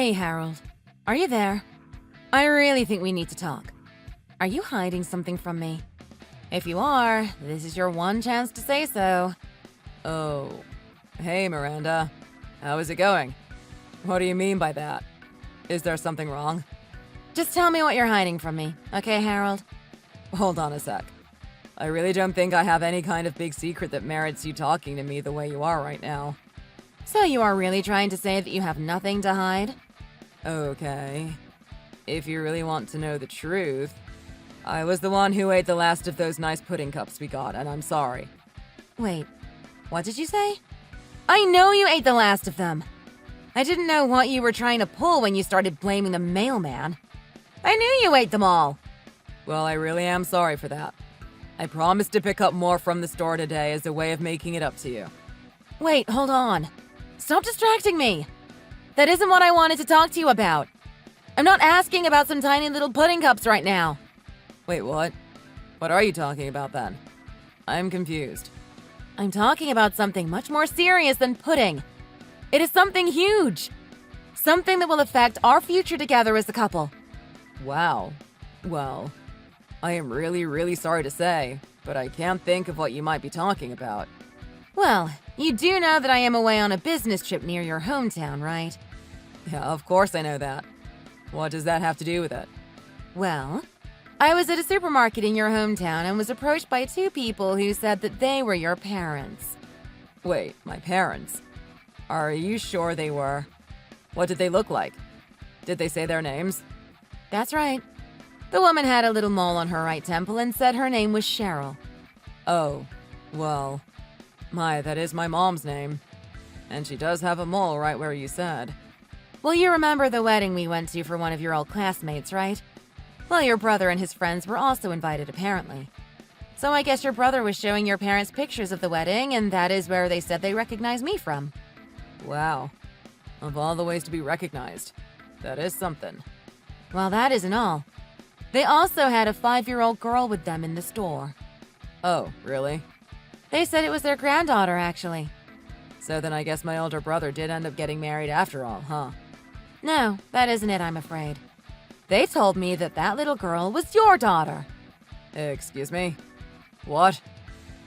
Hey, Harold. Are you there? I really think we need to talk. Are you hiding something from me? If you are, this is your one chance to say so. Oh. Hey, Miranda. How is it going? What do you mean by that? Is there something wrong? Just tell me what you're hiding from me, okay, Harold? Hold on a sec. I really don't think I have any kind of big secret that merits you talking to me the way you are right now. So you are really trying to say that you have nothing to hide? Okay. If you really want to know the truth, I was the one who ate the last of those nice pudding cups we got, and I'm sorry. Wait, what did you say? I know you ate the last of them. I didn't know what you were trying to pull when you started blaming the mailman. I knew you ate them all. Well, I really am sorry for that. I promised to pick up more from the store today as a way of making it up to you. Wait, hold on. Stop distracting me. That isn't what I wanted to talk to you about. I'm not asking about some tiny little pudding cups right now. Wait, what? What are you talking about then? I'm confused. I'm talking about something much more serious than pudding. It is something huge. Something that will affect our future together as a couple. Wow. Well, I am really, really sorry to say, but I can't think of what you might be talking about. Well, you do know that I am away on a business trip near your hometown, right? Yeah, of course I know that. What does that have to do with it? Well, I was at a supermarket in your hometown and was approached by two people who said that they were your parents. Wait, my parents? Are you sure they were? What did they look like? Did they say their names? That's right. The woman had a little mole on her right temple and said her name was Cheryl. Oh, well, that is my mom's name. And she does have a mole right where you said. Well, you remember the wedding we went to for one of your old classmates, right? Well, your brother and his friends were also invited, apparently. So I guess your brother was showing your parents pictures of the wedding, and that is where they said they recognized me from. Wow. Of all the ways to be recognized, that is something. Well, that isn't all. They also had a 5-year-old girl with them in the store. Oh, really? They said it was their granddaughter, actually. So then I guess my older brother did end up getting married after all, huh? No, that isn't it, I'm afraid. They told me that that little girl was your daughter. Excuse me? What?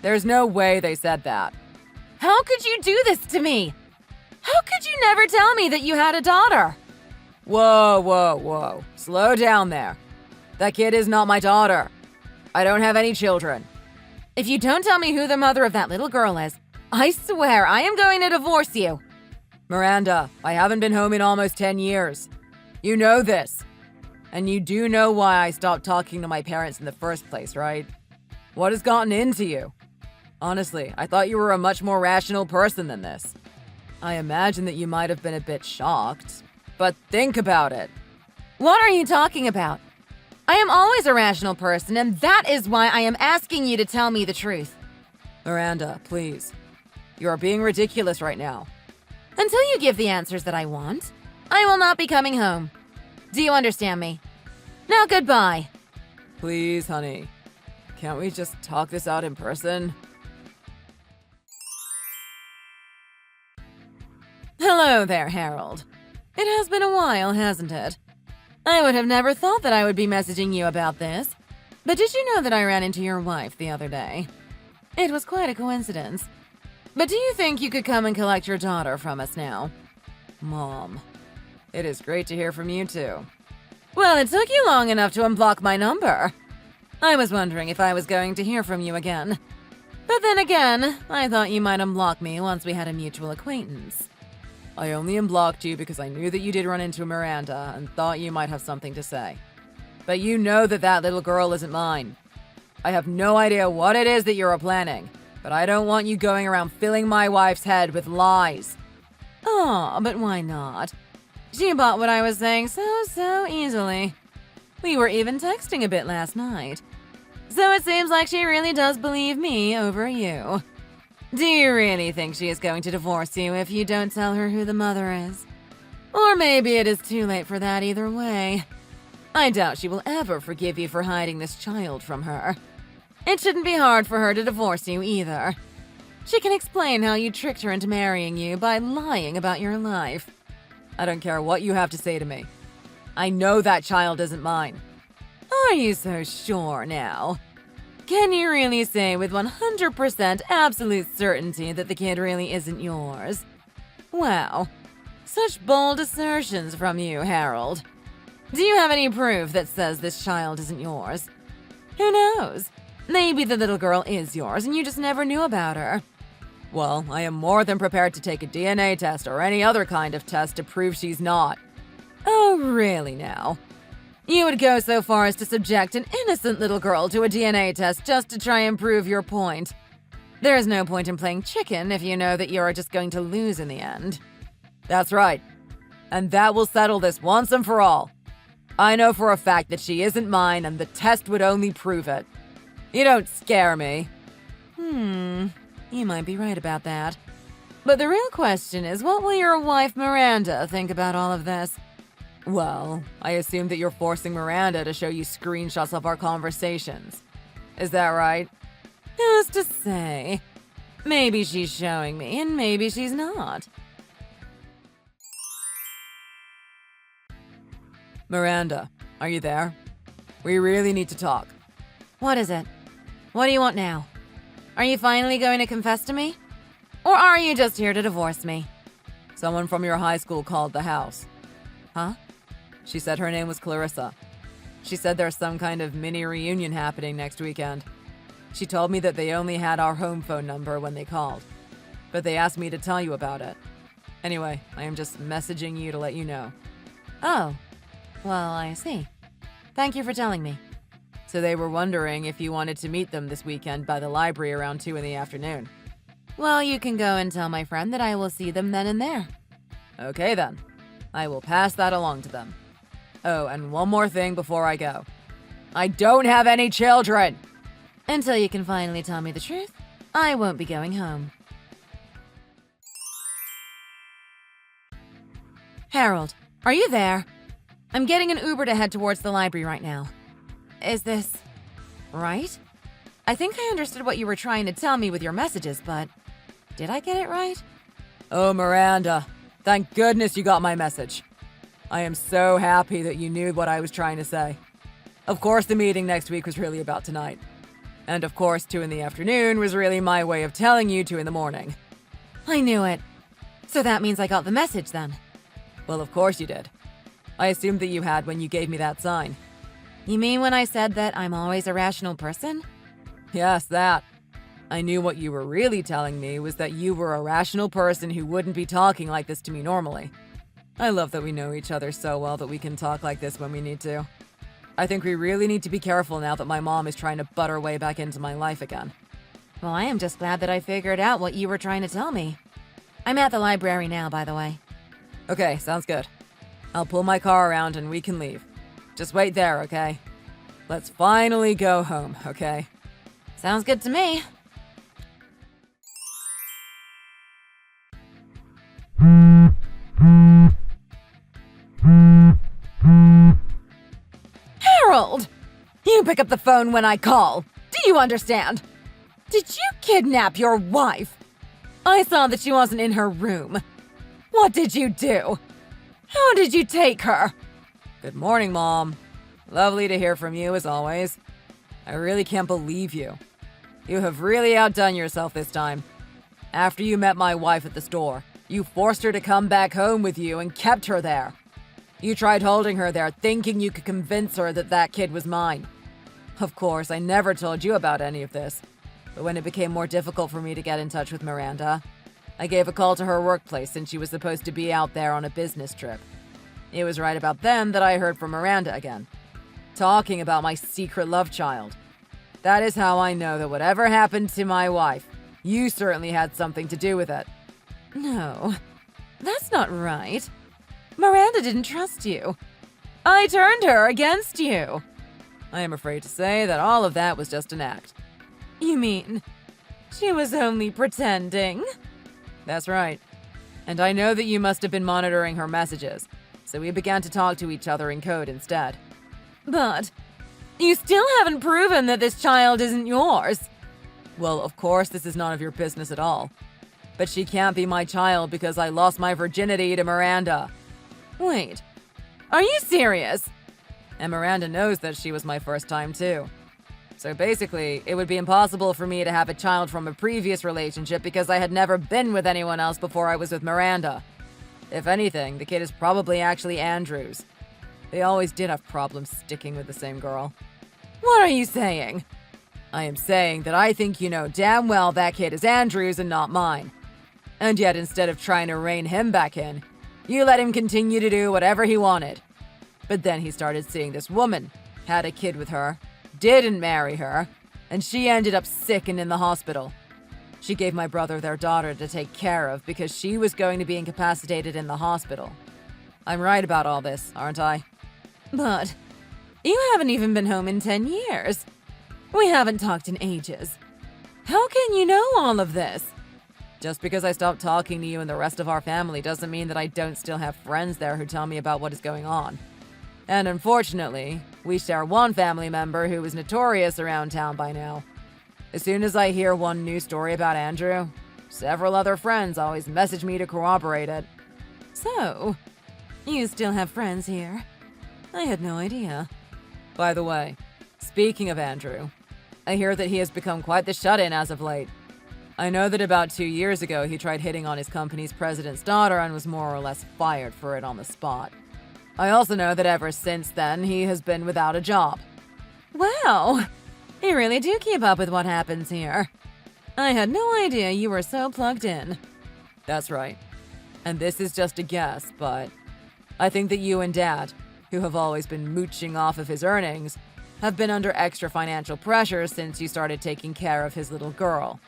There's no way they said that. How could you do this to me? How could you never tell me that you had a daughter? Whoa. Slow down there. That kid is not my daughter. I don't have any children. If you don't tell me who the mother of that little girl is, I swear I am going to divorce you. Miranda, I haven't been home in almost 10 years. You know this. And you do know why I stopped talking to my parents in the first place, right? What has gotten into you? Honestly, I thought you were a much more rational person than this. I imagine that you might have been a bit shocked, but think about it. What are you talking about? I am always a rational person, and that is why I am asking you to tell me the truth. Miranda, please. You are being ridiculous right now. Until you give the answers that I want, I will not be coming home. Do you understand me? Now goodbye. Please, honey. Can't we just talk this out in person? Hello there, Harold. It has been a while, hasn't it? I would have never thought that I would be messaging you about this. But did you know that I ran into your wife the other day? It was quite a coincidence. But do you think you could come and collect your daughter from us now? Mom, it is great to hear from you too. Well, it took you long enough to unblock my number. I was wondering if I was going to hear from you again. But then again, I thought you might unblock me once we had a mutual acquaintance. I only unblocked you because I knew that you did run into Miranda and thought you might have something to say. But you know that that little girl isn't mine. I have no idea what it is that you're planning, but I don't want you going around filling my wife's head with lies. Oh, but why not? She bought what I was saying so easily. We were even texting a bit last night. So it seems like she really does believe me over you. Do you really think she is going to divorce you if you don't tell her who the mother is? Or maybe it is too late for that either way. I doubt she will ever forgive you for hiding this child from her. It shouldn't be hard for her to divorce you either. She can explain how you tricked her into marrying you by lying about your life. I don't care what you have to say to me. I know that child isn't mine. Are you so sure now? Can you really say with 100% absolute certainty that the kid really isn't yours? Wow. Such bold assertions from you, Harold. Do you have any proof that says this child isn't yours? Who knows? Maybe the little girl is yours and you just never knew about her. Well, I am more than prepared to take a DNA test or any other kind of test to prove she's not. Oh, really now? You would go so far as to subject an innocent little girl to a DNA test just to try and prove your point. There is no point in playing chicken if you know that you are just going to lose in the end. That's right. And that will settle this once and for all. I know for a fact that she isn't mine and the test would only prove it. You don't scare me. You might be right about that. But the real question is, what will your wife Miranda think about all of this? Well, I assume that you're forcing Miranda to show you screenshots of our conversations. Is that right? Who's to say? Maybe she's showing me, and maybe she's not. Miranda, are you there? We really need to talk. What is it? What do you want now? Are you finally going to confess to me? Or are you just here to divorce me? Someone from your high school called the house. Huh? She said her name was Clarissa. She said there's some kind of mini reunion happening next weekend. She told me that they only had our home phone number when they called, but they asked me to tell you about it. Anyway, I am just messaging you to let you know. Oh, well, I see. Thank you for telling me. So they were wondering if you wanted to meet them this weekend by the library around 2 in the afternoon. Well, you can go and tell my friend that I will see them then and there. Okay then. I will pass that along to them. Oh, and one more thing before I go. I don't have any children! Until you can finally tell me the truth, I won't be going home. Harold, are you there? I'm getting an Uber to head towards the library right now. Is this right? I think I understood what you were trying to tell me with your messages, but did I get it right? Oh, Miranda, thank goodness you got my message. I am so happy that you knew what I was trying to say. Of course, the meeting next week was really about tonight. And of course, 2 in the afternoon was really my way of telling you 2 in the morning. I knew it. So that means I got the message then. Well, of course you did. I assumed that you had when you gave me that sign. You mean when I said that I'm always a rational person? Yes, that. I knew what you were really telling me was that you were a rational person who wouldn't be talking like this to me normally. I love that we know each other so well that we can talk like this when we need to. I think we really need to be careful now that my mom is trying to butt her way back into my life again. Well, I am just glad that I figured out what you were trying to tell me. I'm at the library now, by the way. Okay, sounds good. I'll pull my car around and we can leave. Just wait there, okay? Let's finally go home, okay? Sounds good to me. Harold! You pick up the phone when I call. Do you understand? Did you kidnap your wife? I saw that she wasn't in her room. What did you do? How did you take her? Good morning, Mom. Lovely to hear from you, as always. I really can't believe you. You have really outdone yourself this time. After you met my wife at the store, you forced her to come back home with you and kept her there. You tried holding her there, thinking you could convince her that that kid was mine. Of course, I never told you about any of this. But when it became more difficult for me to get in touch with Miranda, I gave a call to her workplace since she was supposed to be out there on a business trip. It was right about then that I heard from Miranda again, talking about my secret love child. That is how I know that whatever happened to my wife, you certainly had something to do with it. No, that's not right. Miranda didn't trust you. I turned her against you. I am afraid to say that all of that was just an act. You mean she was only pretending? That's right. And I know that you must have been monitoring her messages, so we began to talk to each other in code instead. But you still haven't proven that this child isn't yours. Well, of course this is none of your business at all. But she can't be my child because I lost my virginity to Miranda. Wait, are you serious? And Miranda knows that she was my first time too. So basically, it would be impossible for me to have a child from a previous relationship because I had never been with anyone else before I was with Miranda. If anything, the kid is probably actually Andrew's. They always did have problems sticking with the same girl. What are you saying? I am saying that I think you know damn well that kid is Andrew's and not mine. And yet, instead of trying to rein him back in, you let him continue to do whatever he wanted. But then he started seeing this woman, had a kid with her, didn't marry her, and she ended up sick and in the hospital. She gave my brother their daughter to take care of because she was going to be incapacitated in the hospital. I'm right about all this, aren't I? But you haven't even been home in 10 years. We haven't talked in ages. How can you know all of this? Just because I stopped talking to you and the rest of our family doesn't mean that I don't still have friends there who tell me about what is going on. And unfortunately, we share one family member who is notorious around town by now. As soon as I hear one new story about Andrew, several other friends always message me to corroborate it. So, you still have friends here? I had no idea. By the way, speaking of Andrew, I hear that he has become quite the shut-in as of late. I know that about 2 years ago he tried hitting on his company's president's daughter and was more or less fired for it on the spot. I also know that ever since then he has been without a job. Wow, you really do keep up with what happens here. I had no idea you were so plugged in. That's right. And this is just a guess, but I think that you and Dad, who have always been mooching off of his earnings, have been under extra financial pressure since you started taking care of his little girl.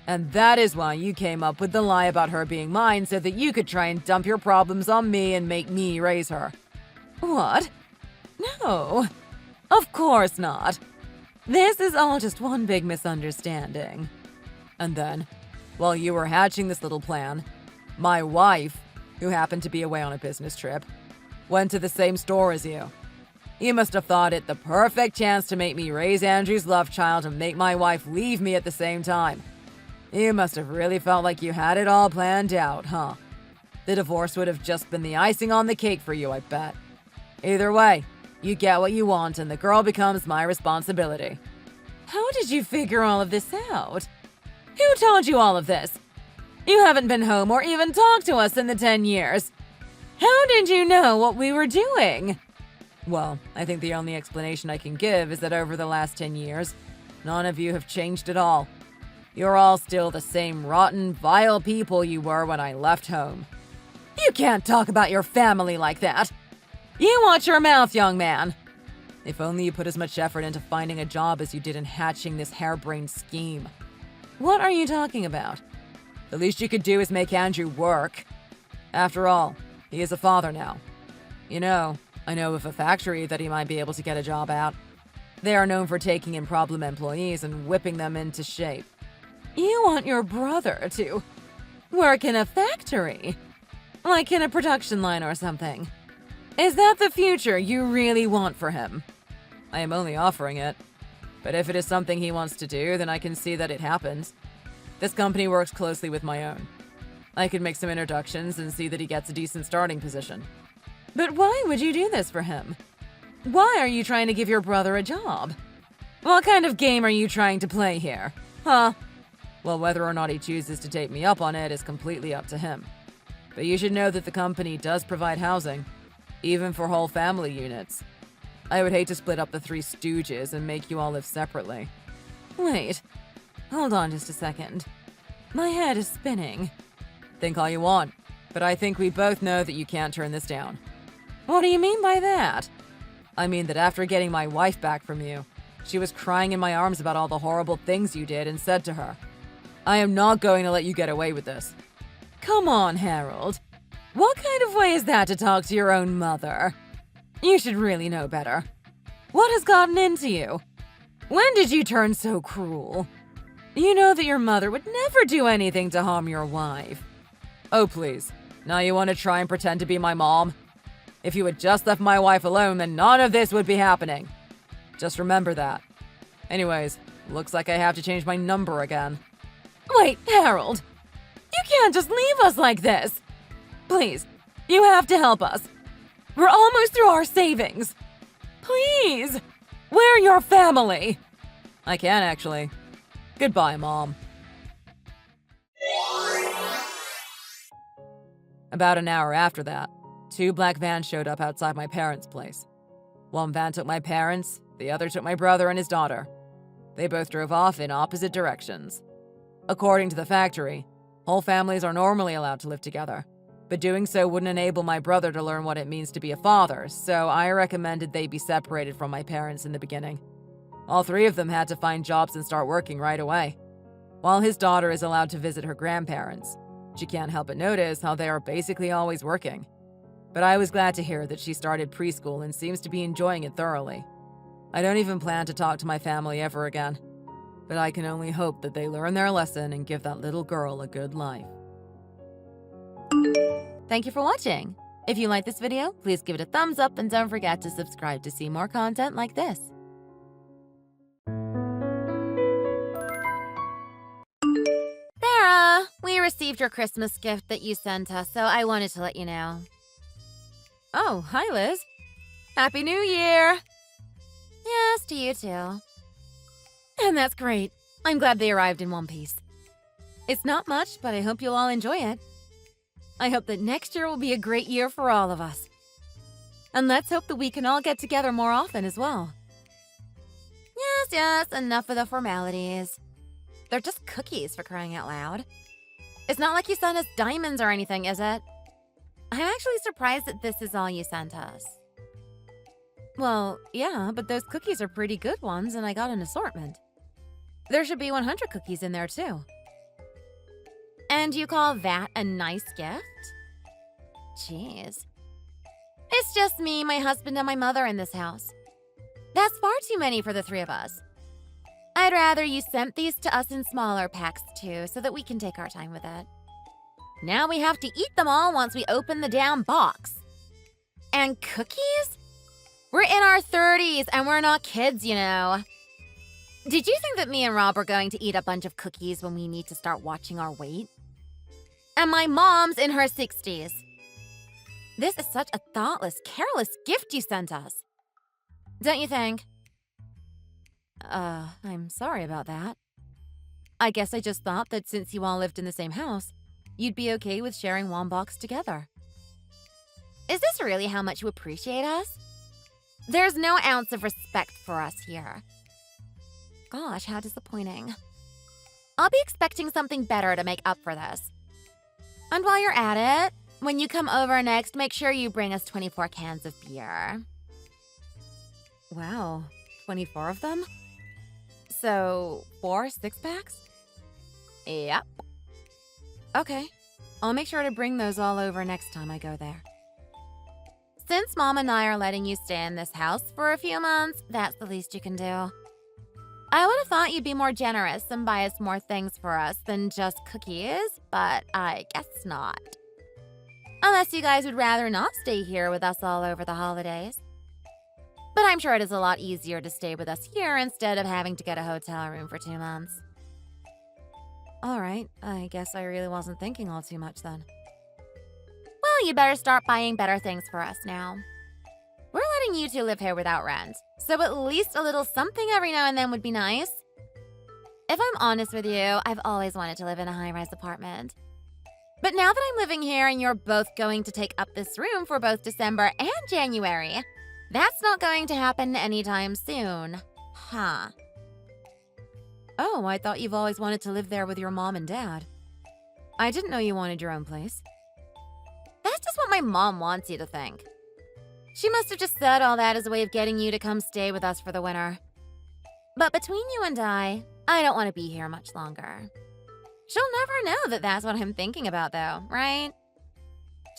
And that is why you came up with the lie about her being mine so that you could try and dump your problems on me and make me raise her. What? No, of course not. This is all just one big misunderstanding. And then, while you were hatching this little plan, my wife, who happened to be away on a business trip, went to the same store as you. You must have thought it the perfect chance to make me raise Andrew's love child and make my wife leave me at the same time. You must have really felt like you had it all planned out, huh? The divorce would have just been the icing on the cake for you, I bet. Either way, you get what you want and the girl becomes my responsibility. How did you figure all of this out? Who told you all of this? You haven't been home or even talked to us in the 10 years. How did you know what we were doing? Well, I think the only explanation I can give is that over the last 10 years, none of you have changed at all. You're all still the same rotten, vile people you were when I left home. You can't talk about your family like that. You watch your mouth, young man. If only you put as much effort into finding a job as you did in hatching this harebrained scheme. What are you talking about? The least you could do is make Andrew work. After all, he is a father now. You know, I know of a factory that he might be able to get a job at. They are known for taking in problem employees and whipping them into shape. You want your brother to work in a factory? Like in a production line or something? Is that the future you really want for him? I am only offering it. But if it is something he wants to do, then I can see that it happens. This company works closely with my own. I could make some introductions and see that he gets a decent starting position. But why would you do this for him? Why are you trying to give your brother a job? What kind of game are you trying to play here? Huh? Well, whether or not he chooses to take me up on it is completely up to him. But you should know that the company does provide housing, even for whole family units. I would hate to split up the three stooges and make you all live separately. Wait, hold on just a second. My head is spinning. Think all you want, but I think we both know that you can't turn this down. What do you mean by that? I mean that after getting my wife back from you, she was crying in my arms about all the horrible things you did and said to her, I am not going to let you get away with this. Come on, Harold. What kind of way is that to talk to your own mother? You should really know better. What has gotten into you? When did you turn so cruel? You know that your mother would never do anything to harm your wife. Oh, please. Now you want to try and pretend to be my mom? If you had just left my wife alone, then none of this would be happening. Just remember that. Anyways, looks like I have to change my number again. Wait, Harold. You can't just leave us like this. Please, you have to help us. We're almost through our savings. Please, we're your family. I can, actually. Goodbye, Mom. About an hour after that, 2 black vans showed up outside my parents' place. One van took my parents, the other took my brother and his daughter. They both drove off in opposite directions. According to the factory, whole families are normally allowed to live together, but doing so wouldn't enable my brother to learn what it means to be a father, so I recommended they be separated from my parents in the beginning. All 3 of them had to find jobs and start working right away. While his daughter is allowed to visit her grandparents, she can't help but notice how they are basically always working. But I was glad to hear that she started preschool and seems to be enjoying it thoroughly. I don't even plan to talk to my family ever again, but I can only hope that they learn their lesson and give that little girl a good life. Thank you for watching. If you like this video, please give it a thumbs up and don't forget to subscribe to see more content like this. Sarah, we received your Christmas gift that you sent us, so I wanted to let you know. Oh, hi, Liz. Happy New Year! Yes, to you too. And that's great. I'm glad they arrived in one piece. It's not much, but I hope you'll all enjoy it. I hope that next year will be a great year for all of us. And let's hope that we can all get together more often as well. Yes, enough of the formalities. They're just cookies, for crying out loud. It's not like you sent us diamonds or anything, is it? I'm actually surprised that this is all you sent us. Well, yeah, but those cookies are pretty good ones, and I got an assortment. There should be 100 cookies in there, too. And you call that a nice gift? Jeez. It's just me, my husband, and my mother in this house. That's far too many for the 3 of us. I'd rather you sent these to us in smaller packs, too, so that we can take our time with it. Now we have to eat them all once we open the damn box. And cookies? We're in our 30s, and we're not kids, you know. Did you think that me and Rob are going to eat a bunch of cookies when we need to start watching our weight? And my mom's in her 60s. This is such a thoughtless, careless gift you sent us. Don't you think? I'm sorry about that. I guess I just thought that since you all lived in the same house, you'd be okay with sharing one box together. Is this really how much you appreciate us? There's no ounce of respect for us here. Gosh, how disappointing. I'll be expecting something better to make up for this. And while you're at it, when you come over next, make sure you bring us 24 cans of beer. Wow, 24 of them? So, 4 6-packs? Yep. Okay, I'll make sure to bring those all over next time I go there. Since Mom and I are letting you stay in this house for a few months, that's the least you can do. I would have thought you'd be more generous and buy us more things for us than just cookies, but I guess not. Unless you guys would rather not stay here with us all over the holidays. But I'm sure it is a lot easier to stay with us here instead of having to get a hotel room for 2 months. All right, I guess I really wasn't thinking all too much then. Well, you better start buying better things for us now. We're letting you 2 live here without rent, so at least a little something every now and then would be nice. If I'm honest with you, I've always wanted to live in a high-rise apartment. But now that I'm living here and you're both going to take up this room for both December and January, that's not going to happen anytime soon. Huh. Oh, I thought you've always wanted to live there with your mom and dad. I didn't know you wanted your own place. That's just what my mom wants you to think. She must have just said all that as a way of getting you to come stay with us for the winter. But between you and I don't want to be here much longer. She'll never know that that's what I'm thinking about, though, right?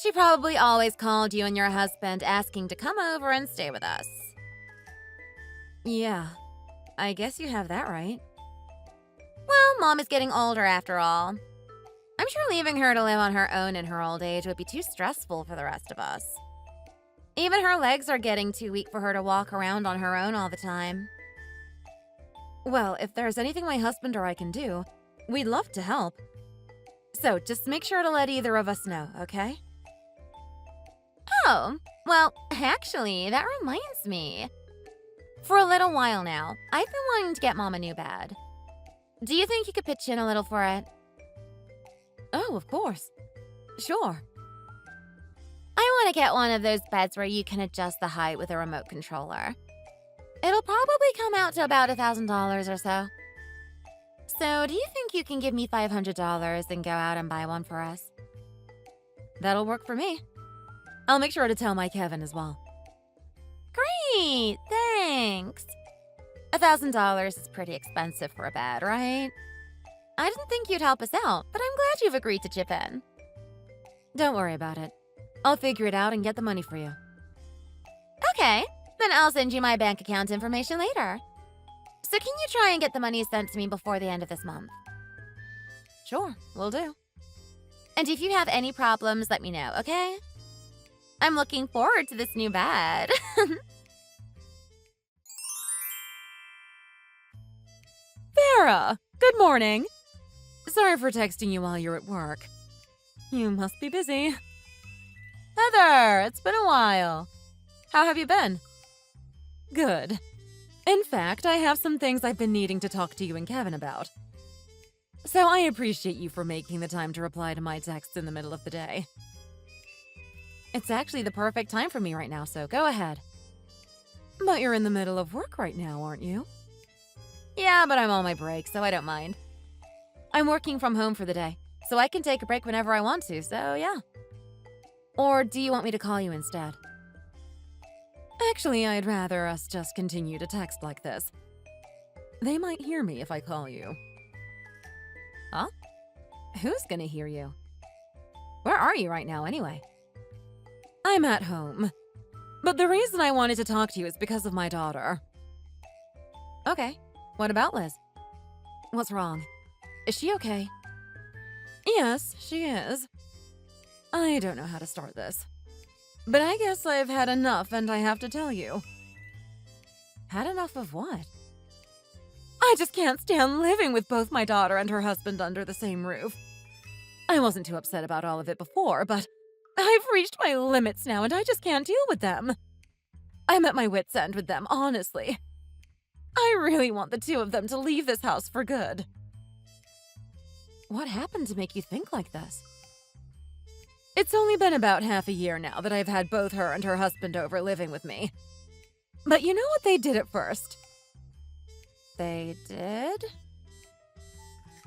She probably always called you and your husband asking to come over and stay with us. Yeah, I guess you have that right. Well, Mom is getting older after all. I'm sure leaving her to live on her own in her old age would be too stressful for the rest of us. Even her legs are getting too weak for her to walk around on her own all the time. Well, if there's anything my husband or I can do, we'd love to help. So just make sure to let either of us know, okay? Oh, Well, actually, that reminds me. For a little while now, I've been wanting to get Mom a new bed. Do you think you could pitch in a little for it? Oh, of course. Sure. I want to get one of those beds where you can adjust the height with a remote controller. It'll probably come out to about $1,000 or so. So, do you think you can give me $500 and go out and buy one for us? That'll work for me. I'll make sure to tell my Kevin as well. Great, thanks. $1,000 is pretty expensive for a bed, right? I didn't think you'd help us out, but I'm glad you've agreed to chip in. Don't worry about it. I'll figure it out and get the money for you. Okay, then I'll send you my bank account information later. So can you try and get the money sent to me before the end of this month? Sure, will do. And if you have any problems, let me know, okay? I'm looking forward to this new bed. Farrah, good morning. Sorry for texting you while you're at work. You must be busy. Heather, it's been a while. How have you been? Good. In fact, I have some things I've been needing to talk to you and Kevin about. So I appreciate you for making the time to reply to my texts in the middle of the day. It's actually the perfect time for me right now, so go ahead. But you're in the middle of work right now, aren't you? Yeah, but I'm on my break, so I don't mind. I'm working from home for the day, so I can take a break whenever I want to, so yeah. Or do you want me to call you instead? Actually, I'd rather us just continue to text like this. They might hear me if I call you. Huh? Who's gonna hear you? Where are you right now, anyway? I'm at home. But the reason I wanted to talk to you is because of my daughter. Okay, what about Liz? What's wrong? Is she okay? Yes, she is. I don't know how to start this. But I guess I've had enough and I have to tell you. Had enough of what? I just can't stand living with both my daughter and her husband under the same roof. I wasn't too upset about all of it before, but I've reached my limits now and I just can't deal with them. I'm at my wit's end with them, honestly. I really want the two of them to leave this house for good. What happened to make you think like this? It's only been about half a year now that I've had both her and her husband over living with me. But you know what they did at first? They did?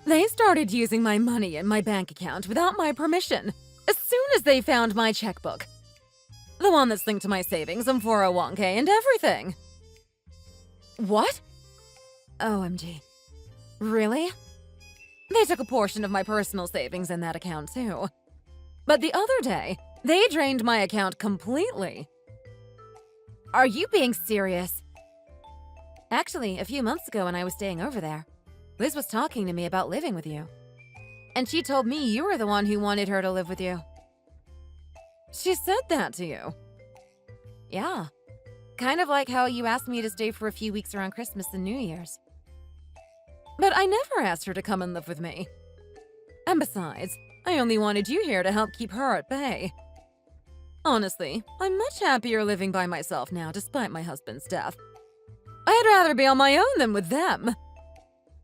They started using my money in my bank account without my permission, as soon as they found my checkbook. The one that's linked to my savings and 401k and everything. What? OMG. Really? They took a portion of my personal savings in that account, too. But the other day, they drained my account completely. Are you being serious? Actually, a few months ago when I was staying over there, Liz was talking to me about living with you. And she told me you were the one who wanted her to live with you. She said that to you? Yeah. Kind of like how you asked me to stay for a few weeks around Christmas and New Year's. But I never asked her to come and live with me. And besides, I only wanted you here to help keep her at bay. Honestly, I'm much happier living by myself now despite my husband's death. I'd rather be on my own than with them.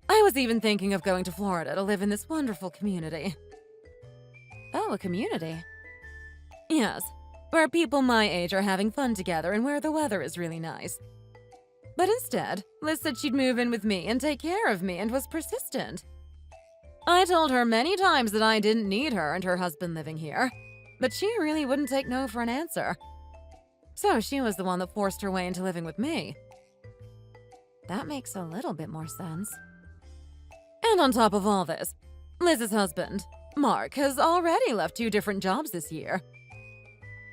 I was even thinking of going to Florida to live in this wonderful community. Oh, a community? Yes, where people my age are having fun together and where the weather is really nice. But instead, Liz said she'd move in with me and take care of me and was persistent. I told her many times that I didn't need her and her husband living here, but she really wouldn't take no for an answer. So she was the one that forced her way into living with me. That makes a little bit more sense. And on top of all this, Liz's husband, Mark, has already left 2 different jobs this year.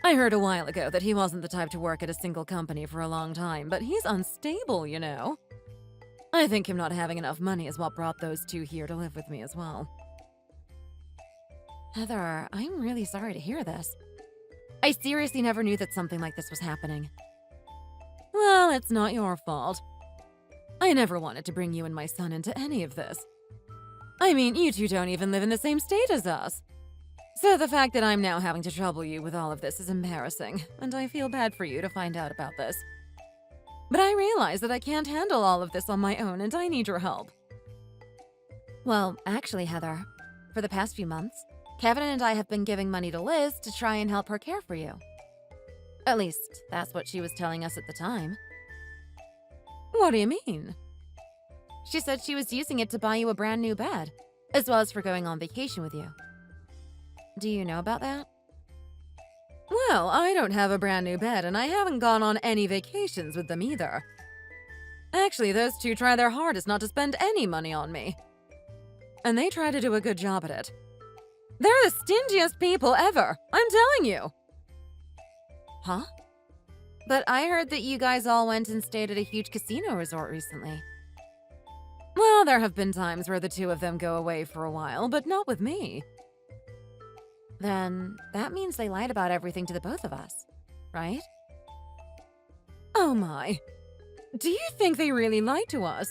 I heard a while ago that he wasn't the type to work at a single company for a long time, but he's unstable, you know. I think him not having enough money is what brought those 2 here to live with me as well. Heather, I'm really sorry to hear this. I seriously never knew that something like this was happening. Well, it's not your fault. I never wanted to bring you and my son into any of this. I mean, you two don't even live in the same state as us. So the fact that I'm now having to trouble you with all of this is embarrassing, and I feel bad for you to find out about this. But I realize that I can't handle all of this on my own, and I need your help. Well, actually, Heather, for the past few months, Kevin and I have been giving money to Liz to try and help her care for you. At least, that's what she was telling us at the time. What do you mean? She said she was using it to buy you a brand new bed, as well as for going on vacation with you. Do you know about that? Well, I don't have a brand new bed, and I haven't gone on any vacations with them either. Actually, those two try their hardest not to spend any money on me. And they try to do a good job at it. They're the stingiest people ever, I'm telling you. Huh? But I heard that you guys all went and stayed at a huge casino resort recently. Well, there have been times where the two of them go away for a while, but not with me. Then that means they lied about everything to the both of us, right? Oh my. Do you think they really lied to us?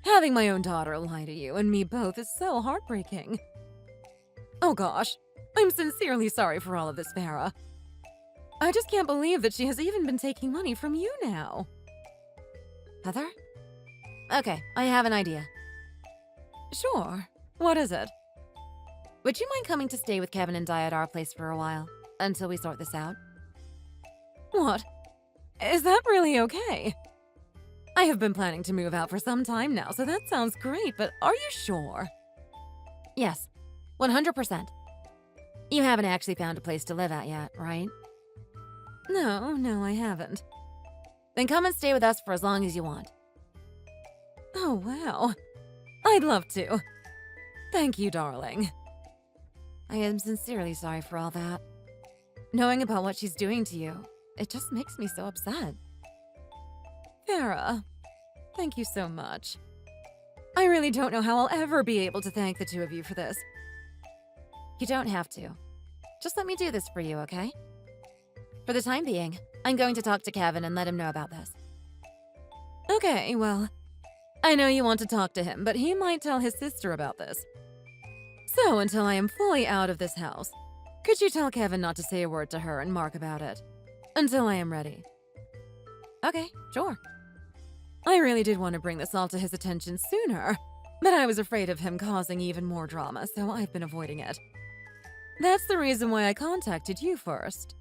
Having my own daughter lie to you and me both is so heartbreaking. Oh gosh, I'm sincerely sorry for all of this, Farah. I just can't believe that she has even been taking money from you now. Heather? Okay, I have an idea. Sure. What is it? Would you mind coming to stay with Kevin and I at our place for a while, until we sort this out? What? Is that really okay? I have been planning to move out for some time now, so that sounds great, but are you sure? Yes, 100%. You haven't actually found a place to live at yet, right? No, I haven't. Then come and stay with us for as long as you want. Oh, wow. I'd love to. Thank you, darling. I am sincerely sorry for all that. Knowing about what she's doing to you, it just makes me so upset. Farah, thank you so much. I really don't know how I'll ever be able to thank the two of you for this. You don't have to. Just let me do this for you, okay? For the time being, I'm going to talk to Kevin and let him know about this. Okay, well, I know you want to talk to him, but he might tell his sister about this. So until I am fully out of this house, could you tell Kevin not to say a word to her and Mark about it? Until I am ready. Okay, sure. I really did want to bring this all to his attention sooner, but I was afraid of him causing even more drama, so I've been avoiding it. That's the reason why I contacted you first.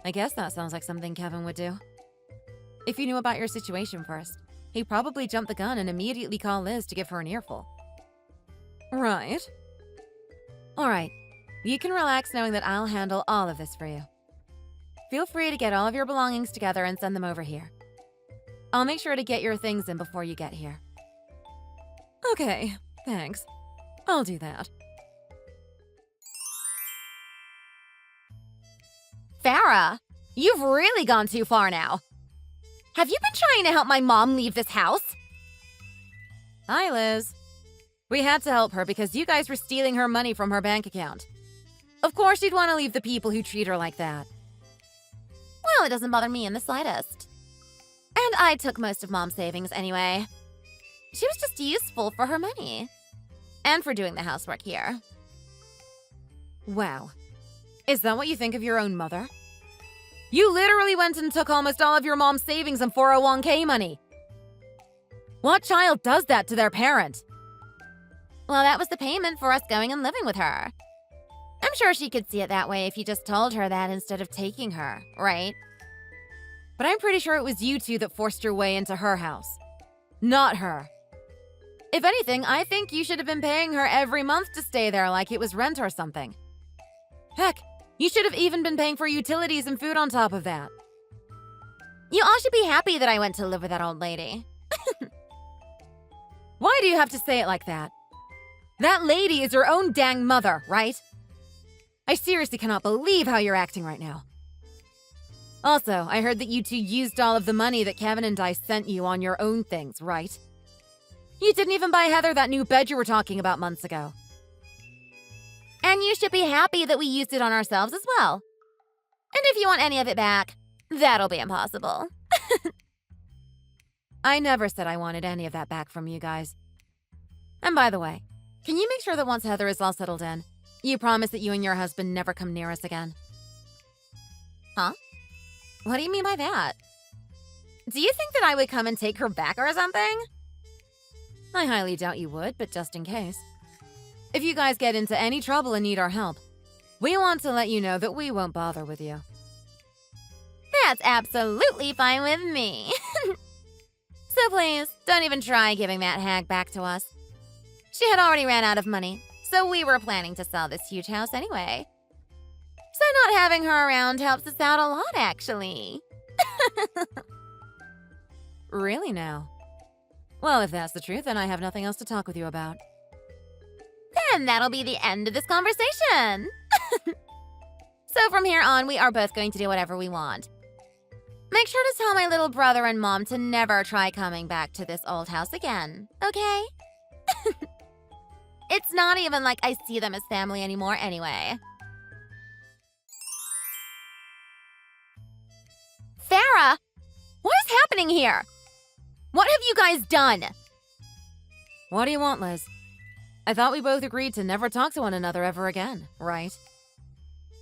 I guess that sounds like something Kevin would do. If you knew about your situation first, he'd probably jump the gun and immediately call Liz to give her an earful. Right. Alright, you can relax knowing that I'll handle all of this for you. Feel free to get all of your belongings together and send them over here. I'll make sure to get your things in before you get here. Okay, thanks. I'll do that. Farah, you've really gone too far now. Have you been trying to help my mom leave this house? Hi, Liz. We had to help her because you guys were stealing her money from her bank account. Of course she'd want to leave the people who treat her like that. Well, it doesn't bother me in the slightest. And I took most of Mom's savings anyway. She was just useful for her money. And for doing the housework here. Wow. Is that what you think of your own mother? You literally went and took almost all of your mom's savings and 401k money. What child does that to their parent? Well, that was the payment for us going and living with her. I'm sure she could see it that way if you just told her that instead of taking her, right? But I'm pretty sure it was you two that forced your way into her house. Not her. If anything, I think you should have been paying her every month to stay there like it was rent or something. Heck, you should have even been paying for utilities and food on top of that. You all should be happy that I went to live with that old lady. Why do you have to say it like that? That lady is your own dang mother, right? I seriously cannot believe how you're acting right now. Also, I heard that you two used all of the money that Kevin and I sent you on your own things, right? You didn't even buy Heather that new bed you were talking about months ago. And you should be happy that we used it on ourselves as well. And if you want any of it back, that'll be impossible. I never said I wanted any of that back from you guys. And by the way, can you make sure that once Heather is all settled in, You promise that you and your husband never come near us again. Huh? What do you mean by that? Do you think that I would come and take her back or something? I highly doubt you would, but just in case. If you guys get into any trouble and need our help, we want to let you know that we won't bother with you. That's absolutely fine with me. So please, don't even try giving that hag back to us. She had already ran out of money, so we were planning to sell this huge house anyway. So not having her around helps us out a lot, actually. Really now? Well, if that's the truth, then I have nothing else to talk with you about. Then that'll be the end of this conversation. So from here on, we are both going to do whatever we want. Make sure to tell my little brother and mom to never try coming back to this old house again, okay? It's not even like I see them as family anymore anyway. Farah, what is happening here? What have you guys done? What do you want, Liz? I thought we both agreed to never talk to one another ever again, right?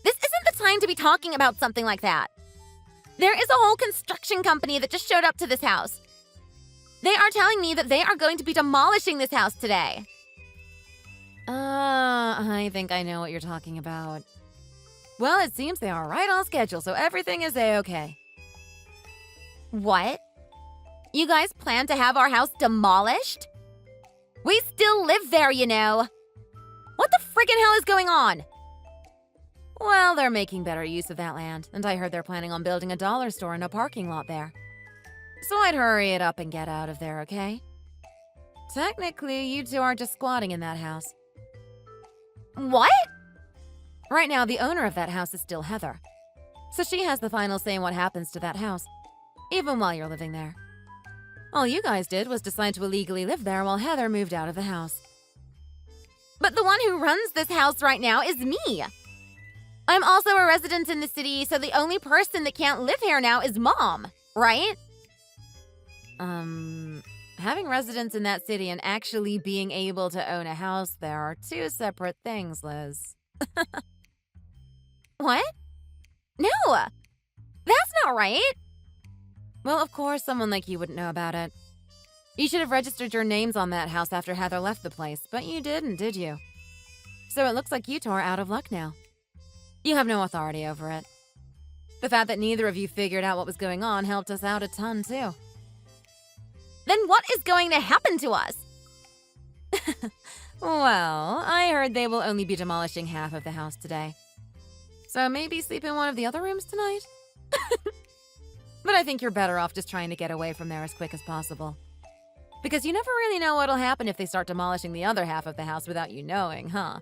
This isn't the time to be talking about something like that. There is a whole construction company that just showed up to this house. They are telling me that they are going to be demolishing this house today. I think I know what you're talking about. Well, it seems they are right on schedule, so everything is A-okay. What? You guys plan to have our house demolished? We still live there, you know. What the friggin' hell is going on? Well, they're making better use of that land, and I heard they're planning on building a dollar store in a parking lot there. So I'd hurry it up and get out of there, okay? Technically, you two are just squatting in that house. What? Right now, the owner of that house is still Heather. So she has the final say in what happens to that house, even while you're living there. All you guys did was decide to illegally live there while Heather moved out of the house. But the one who runs this house right now is me. I'm also a resident in the city, so the only person that can't live here now is Mom, right? Having residence in that city and actually being able to own a house there are two separate things, Liz. What? No! That's not right! Well, of course, someone like you wouldn't know about it. You should have registered your names on that house after Heather left the place, but you didn't, did you? So it looks like you two are out of luck now. You have no authority over it. The fact that neither of you figured out what was going on helped us out a ton, too. Then what is going to happen to us? Well, I heard they will only be demolishing half of the house today. So maybe sleep in one of the other rooms tonight? But I think you're better off just trying to get away from there as quick as possible. Because you never really know what'll happen if they start demolishing the other half of the house without you knowing, huh?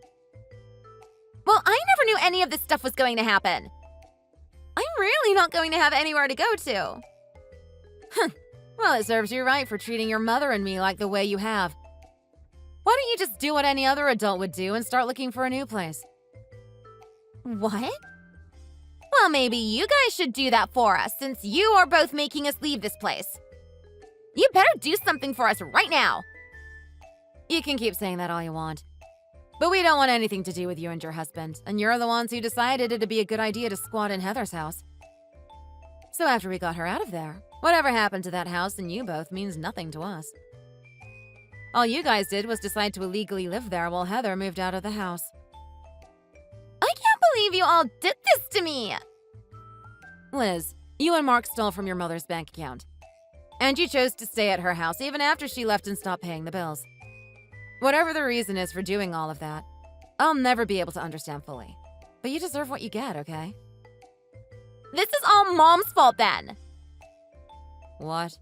Well, I never knew any of this stuff was going to happen. I'm really not going to have anywhere to go to. Well, it serves you right for treating your mother and me like the way you have. Why don't you just do what any other adult would do and start looking for a new place? What? Well, maybe you guys should do that for us, since you are both making us leave this place. You better do something for us right now. You can keep saying that all you want. But we don't want anything to do with you and your husband, and you're the ones who decided it'd be a good idea to squat in Heather's house. So after we got her out of there, whatever happened to that house and you both means nothing to us. All you guys did was decide to illegally live there while Heather moved out of the house. I can't believe you all did this to me! Liz, you and Mark stole from your mother's bank account. And you chose to stay at her house even after she left and stopped paying the bills. Whatever the reason is for doing all of that, I'll never be able to understand fully. But you deserve what you get, okay? This is all Mom's fault then! What?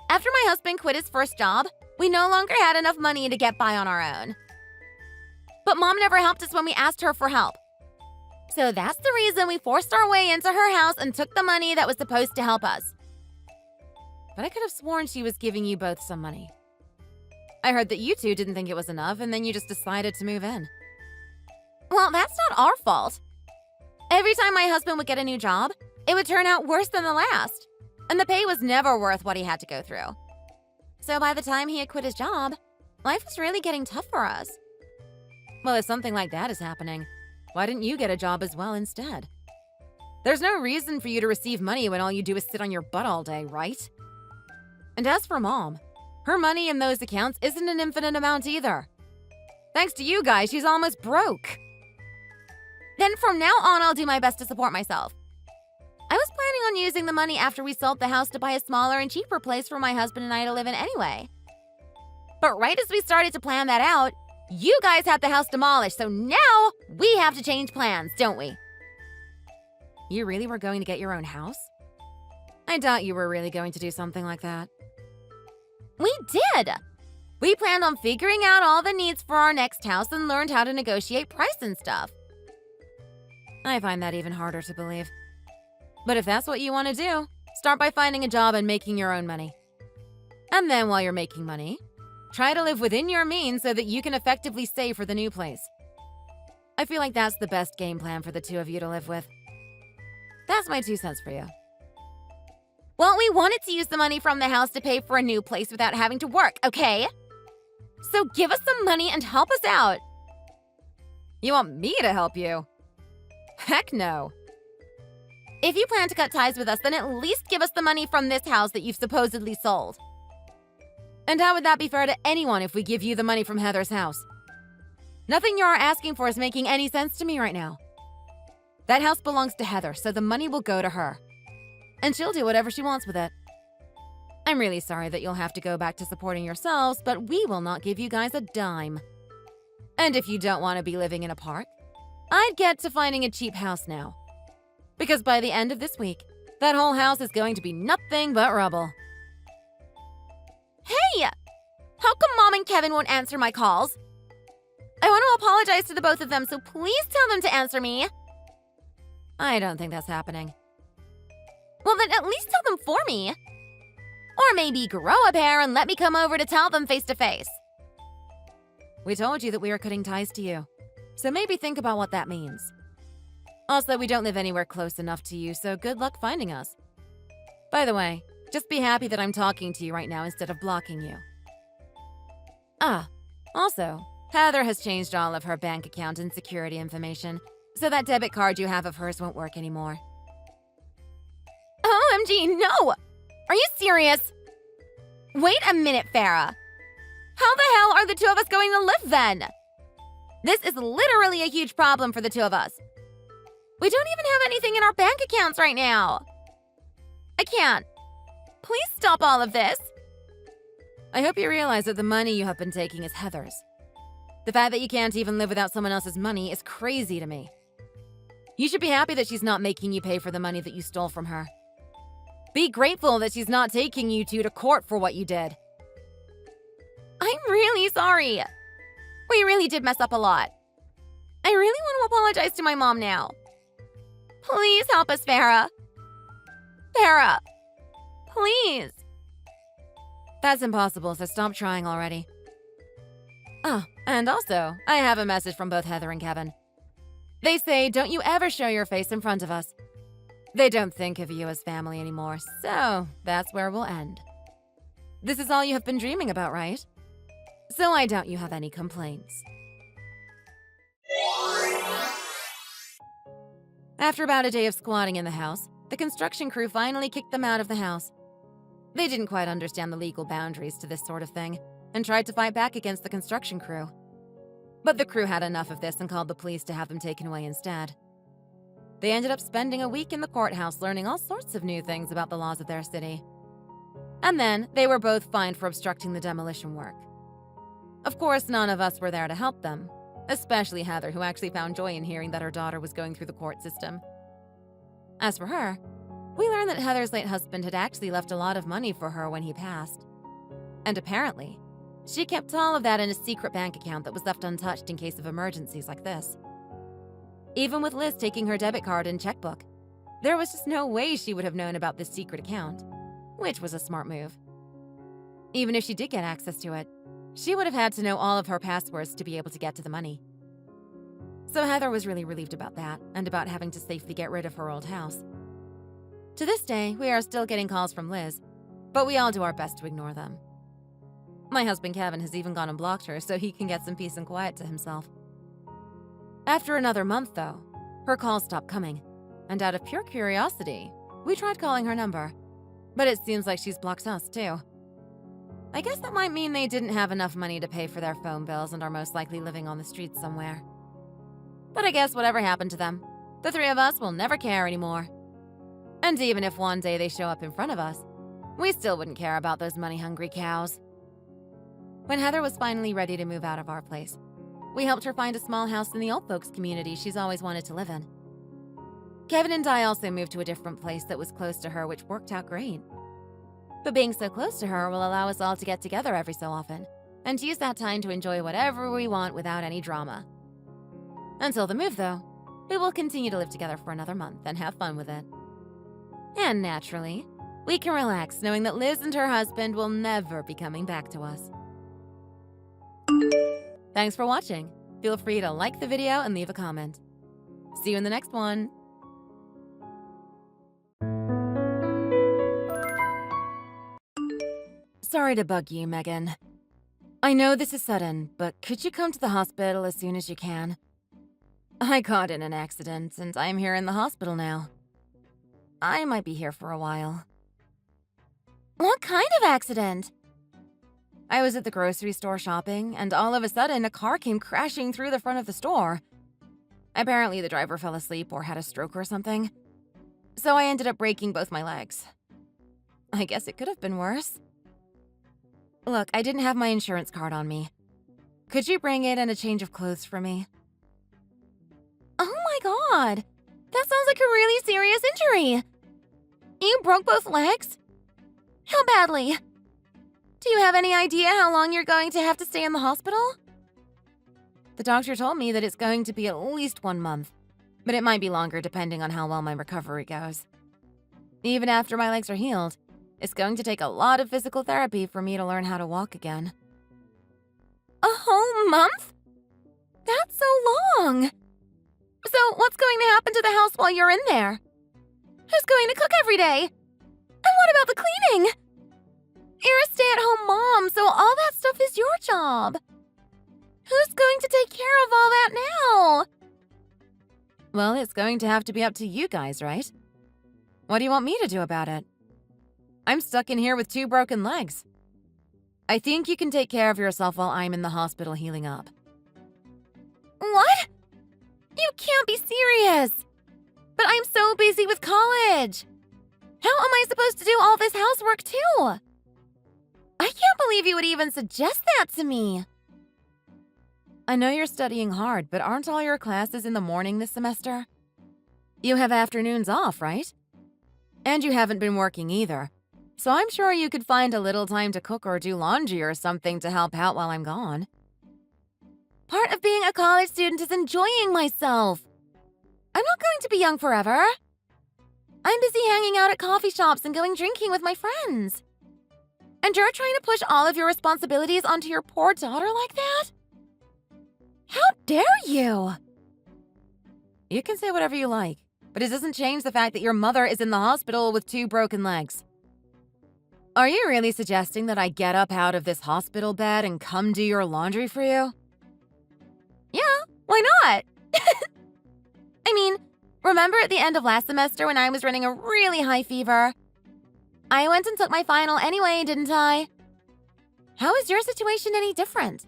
After my husband quit his first job, we no longer had enough money to get by on our own. But Mom never helped us when we asked her for help. So that's the reason we forced our way into her house and took the money that was supposed to help us. But I could have sworn she was giving you both some money. I heard that you two didn't think it was enough, and then you just decided to move in. Well, that's not our fault. Every time my husband would get a new job, it would turn out worse than the last. And the pay was never worth what he had to go through. So by the time he had quit his job, life was really getting tough for us. Well, if something like that is happening, why didn't you get a job as well instead? There's no reason for you to receive money when all you do is sit on your butt all day, right? And as for Mom, her money in those accounts isn't an infinite amount either. Thanks to you guys, she's almost broke. Then from now on, I'll do my best to support myself. I was planning on using the money after we sold the house to buy a smaller and cheaper place for my husband and I to live in anyway. But right as we started to plan that out, you guys had the house demolished, so now we have to change plans, don't we? You really were going to get your own house? I doubt you were really going to do something like that. We did! We planned on figuring out all the needs for our next house and learned how to negotiate price and stuff. I find that even harder to believe. But if that's what you want to do, start by finding a job and making your own money. And then while you're making money, try to live within your means so that you can effectively save for the new place. I feel like that's the best game plan for the two of you to live with. That's my 2 cents for you. Well, we wanted to use the money from the house to pay for a new place without having to work, okay? So give us some money and help us out. You want me to help you? Heck no. If you plan to cut ties with us, then at least give us the money from this house that you've supposedly sold. And how would that be fair to anyone if we give you the money from Heather's house? Nothing you're asking for is making any sense to me right now. That house belongs to Heather, so the money will go to her. And she'll do whatever she wants with it. I'm really sorry that you'll have to go back to supporting yourselves, but we will not give you guys a dime. And if you don't want to be living in a park, I'd get to finding a cheap house now. Because by the end of this week, that whole house is going to be nothing but rubble. Hey! How come Mom and Kevin won't answer my calls? I want to apologize to the both of them, so please tell them to answer me. I don't think that's happening. Well, then at least tell them for me. Or maybe grow a pair and let me come over to tell them face to face. We told you that we are cutting ties to you, so maybe think about what that means. Also, we don't live anywhere close enough to you, so good luck finding us. By the way, just be happy that I'm talking to you right now instead of blocking you. Also, Heather has changed all of her bank account and security information, so that debit card you have of hers won't work anymore. OMG, no! Are you serious? Wait a minute, Farah. How the hell are the two of us going to live then? This is literally a huge problem for the two of us. We don't even have anything in our bank accounts right now. I can't. Please stop all of this. I hope you realize that the money you have been taking is Heather's. The fact that you can't even live without someone else's money is crazy to me. You should be happy that she's not making you pay for the money that you stole from her. Be grateful that she's not taking you two to court for what you did. I'm really sorry. We really did mess up a lot. I really want to apologize to my mom now. Please help us, Farah. Farah, please. That's impossible, so stop trying already. Oh, and also, I have a message from both Heather and Kevin. They say, don't you ever show your face in front of us. They don't think of you as family anymore, so that's where we'll end. This is all you have been dreaming about, right? So I doubt you have any complaints. After about a day of squatting in the house, the construction crew finally kicked them out of the house. They didn't quite understand the legal boundaries to this sort of thing, and tried to fight back against the construction crew. But the crew had enough of this and called the police to have them taken away instead. They ended up spending a week in the courthouse learning all sorts of new things about the laws of their city. And then they were both fined for obstructing the demolition work. Of course, none of us were there to help them, especially Heather, who actually found joy in hearing that her daughter was going through the court system. As for her, we learned that Heather's late husband had actually left a lot of money for her when he passed. And apparently, she kept all of that in a secret bank account that was left untouched in case of emergencies like this. Even with Liz taking her debit card and checkbook, there was just no way she would have known about this secret account, which was a smart move. Even if she did get access to it, she would have had to know all of her passwords to be able to get to the money. So Heather was really relieved about that, and about having to safely get rid of her old house. To this day, we are still getting calls from Liz, but we all do our best to ignore them. My husband Kevin has even gone and blocked her so he can get some peace and quiet to himself. After another month, though, her calls stopped coming, and out of pure curiosity, we tried calling her number. But it seems like she's blocked us, too. I guess that might mean they didn't have enough money to pay for their phone bills and are most likely living on the streets somewhere. But I guess whatever happened to them, the three of us will never care anymore. And even if one day they show up in front of us, we still wouldn't care about those money-hungry cows. When Heather was finally ready to move out of our place, we helped her find a small house in the old folks community she's always wanted to live in. Kevin and I also moved to a different place that was close to her, which worked out great. But being so close to her will allow us all to get together every so often and use that time to enjoy whatever we want without any drama. Until the move, though, we will continue to live together for another month and have fun with it. And naturally, we can relax knowing that Liz and her husband will never be coming back to us. Thanks for watching. Feel free to like the video and leave a comment. See you in the next one. Sorry to bug you, Megan. I know this is sudden, but could you come to the hospital as soon as you can? I got in an accident, and I'm here in the hospital now. I might be here for a while. What kind of accident? I was at the grocery store shopping, and all of a sudden, a car came crashing through the front of the store. Apparently, the driver fell asleep or had a stroke or something. So I ended up breaking both my legs. I guess it could have been worse. Look, I didn't have my insurance card on me. Could you bring it and a change of clothes for me? Oh my god! That sounds like a really serious injury! You broke both legs? How badly? Do you have any idea how long you're going to have to stay in the hospital? The doctor told me that it's going to be at least 1 month, but it might be longer depending on how well my recovery goes. Even after my legs are healed, it's going to take a lot of physical therapy for me to learn how to walk again. A whole month? That's so long! So what's going to happen to the house while you're in there? Who's going to cook every day? And what about the cleaning? You're a stay-at-home mom, so all that stuff is your job. Who's going to take care of all that now? Well, it's going to have to be up to you guys, right? What do you want me to do about it? I'm stuck in here with 2 broken legs. I think you can take care of yourself while I'm in the hospital healing up. What? You can't be serious! But I'm so busy with college! How am I supposed to do all this housework too? I can't believe you would even suggest that to me! I know you're studying hard, but aren't all your classes in the morning this semester? You have afternoons off, right? And you haven't been working either, so I'm sure you could find a little time to cook or do laundry or something to help out while I'm gone. Part of being a college student is enjoying myself. I'm not going to be young forever. I'm busy hanging out at coffee shops and going drinking with my friends. And you're trying to push all of your responsibilities onto your poor daughter like that? How dare you? You can say whatever you like, but it doesn't change the fact that your mother is in the hospital with 2 broken legs. Are you really suggesting that I get up out of this hospital bed and come do your laundry for you? Yeah, why not? I mean, remember at the end of last semester when I was running a really high fever? I went and took my final anyway, didn't I? How is your situation any different?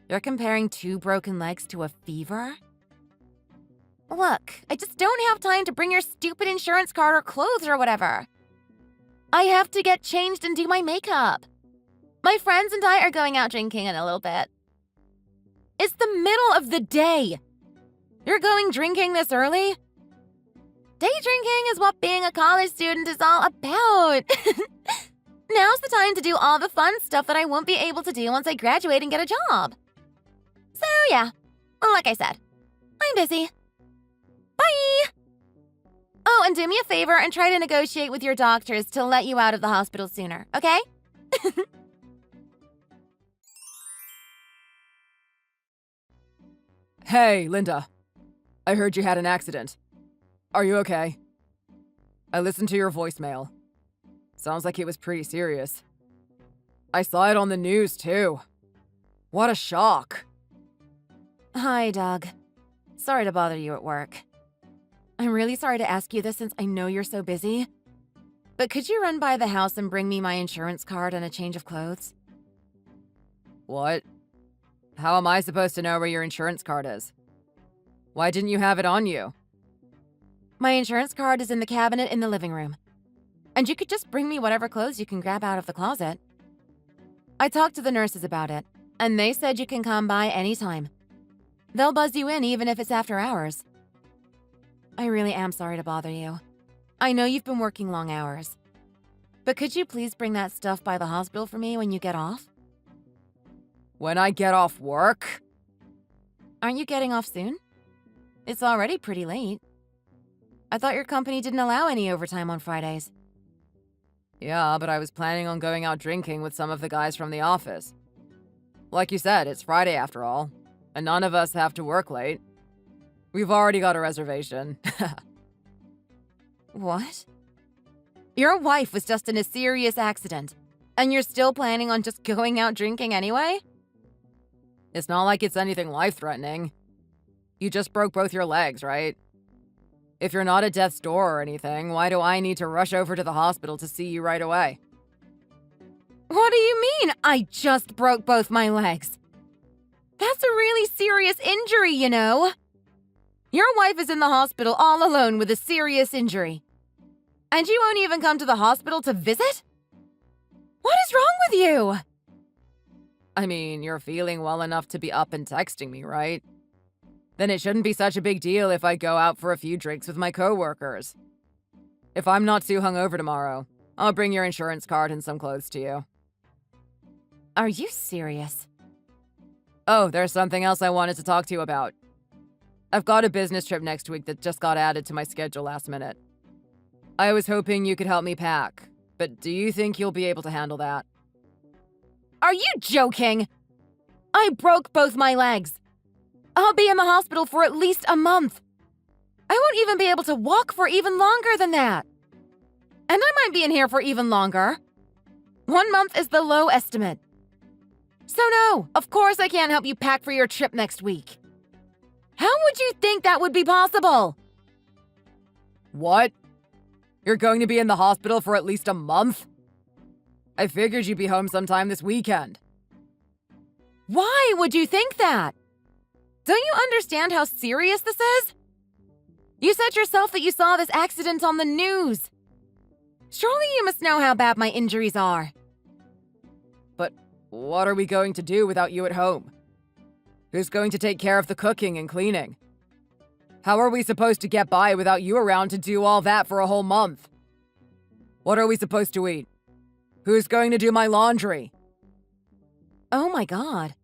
You're comparing 2 broken legs to a fever? Look, I just don't have time to bring your stupid insurance card or clothes or whatever. I have to get changed and do my makeup. My friends and I are going out drinking in a little bit. It's the middle of the day. You're going drinking this early? Day drinking is what being a college student is all about. Now's the time to do all the fun stuff that I won't be able to do once I graduate and get a job. So yeah, like I said, I'm busy. Bye! Oh, and do me a favor and try to negotiate with your doctors to let you out of the hospital sooner, okay? Hey, Linda. I heard you had an accident. Are you okay? I listened to your voicemail. Sounds like it was pretty serious. I saw it on the news, too. What a shock. Hi, Doug. Sorry to bother you at work. I'm really sorry to ask you this since I know you're so busy. But could you run by the house and bring me my insurance card and a change of clothes? What? How am I supposed to know where your insurance card is? Why didn't you have it on you? My insurance card is in the cabinet in the living room. And you could just bring me whatever clothes you can grab out of the closet. I talked to the nurses about it, and they said you can come by anytime. They'll buzz you in even if it's after hours. I really am sorry to bother you. I know you've been working long hours. But could you please bring that stuff by the hospital for me when you get off? When I get off work? Aren't you getting off soon? It's already pretty late. I thought your company didn't allow any overtime on Fridays. Yeah, but I was planning on going out drinking with some of the guys from the office. Like you said, it's Friday after all, and none of us have to work late. We've already got a reservation. What? Your wife was just in a serious accident, and you're still planning on just going out drinking anyway? It's not like it's anything life-threatening. You just broke both your legs, right? If you're not at death's door or anything, why do I need to rush over to the hospital to see you right away? What do you mean, I just broke both my legs? That's a really serious injury, you know. Your wife is in the hospital all alone with a serious injury. And you won't even come to the hospital to visit? What is wrong with you? I mean, you're feeling well enough to be up and texting me, right? Then it shouldn't be such a big deal if I go out for a few drinks with my coworkers. If I'm not too hungover tomorrow, I'll bring your insurance card and some clothes to you. Are you serious? Oh, there's something else I wanted to talk to you about. I've got a business trip next week that just got added to my schedule last minute. I was hoping you could help me pack, but do you think you'll be able to handle that? Are you joking? I broke both my legs. I'll be in the hospital for at least a month. I won't even be able to walk for even longer than that. And I might be in here for even longer. 1 month is the low estimate. So no, of course I can't help you pack for your trip next week. How would you think that would be possible? What? You're going to be in the hospital for at least a month? I figured you'd be home sometime this weekend. Why would you think that? Don't you understand how serious this is? You said yourself that you saw this accident on the news. Surely you must know how bad my injuries are. But what are we going to do without you at home? Who's going to take care of the cooking and cleaning? How are we supposed to get by without you around to do all that for a whole month? What are we supposed to eat? Who's going to do my laundry? Oh my god.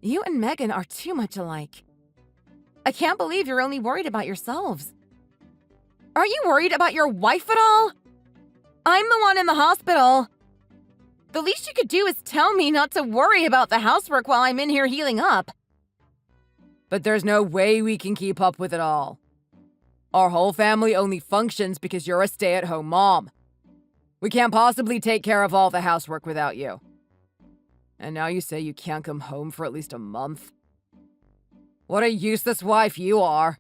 You and Megan are too much alike. I can't believe you're only worried about yourselves. Are you worried about your wife at all? I'm the one in the hospital. The least you could do is tell me not to worry about the housework while I'm in here healing up. But there's no way we can keep up with it all. Our whole family only functions because you're a stay-at-home mom. We can't possibly take care of all the housework without you. And now you say you can't come home for at least a month? What a useless wife you are.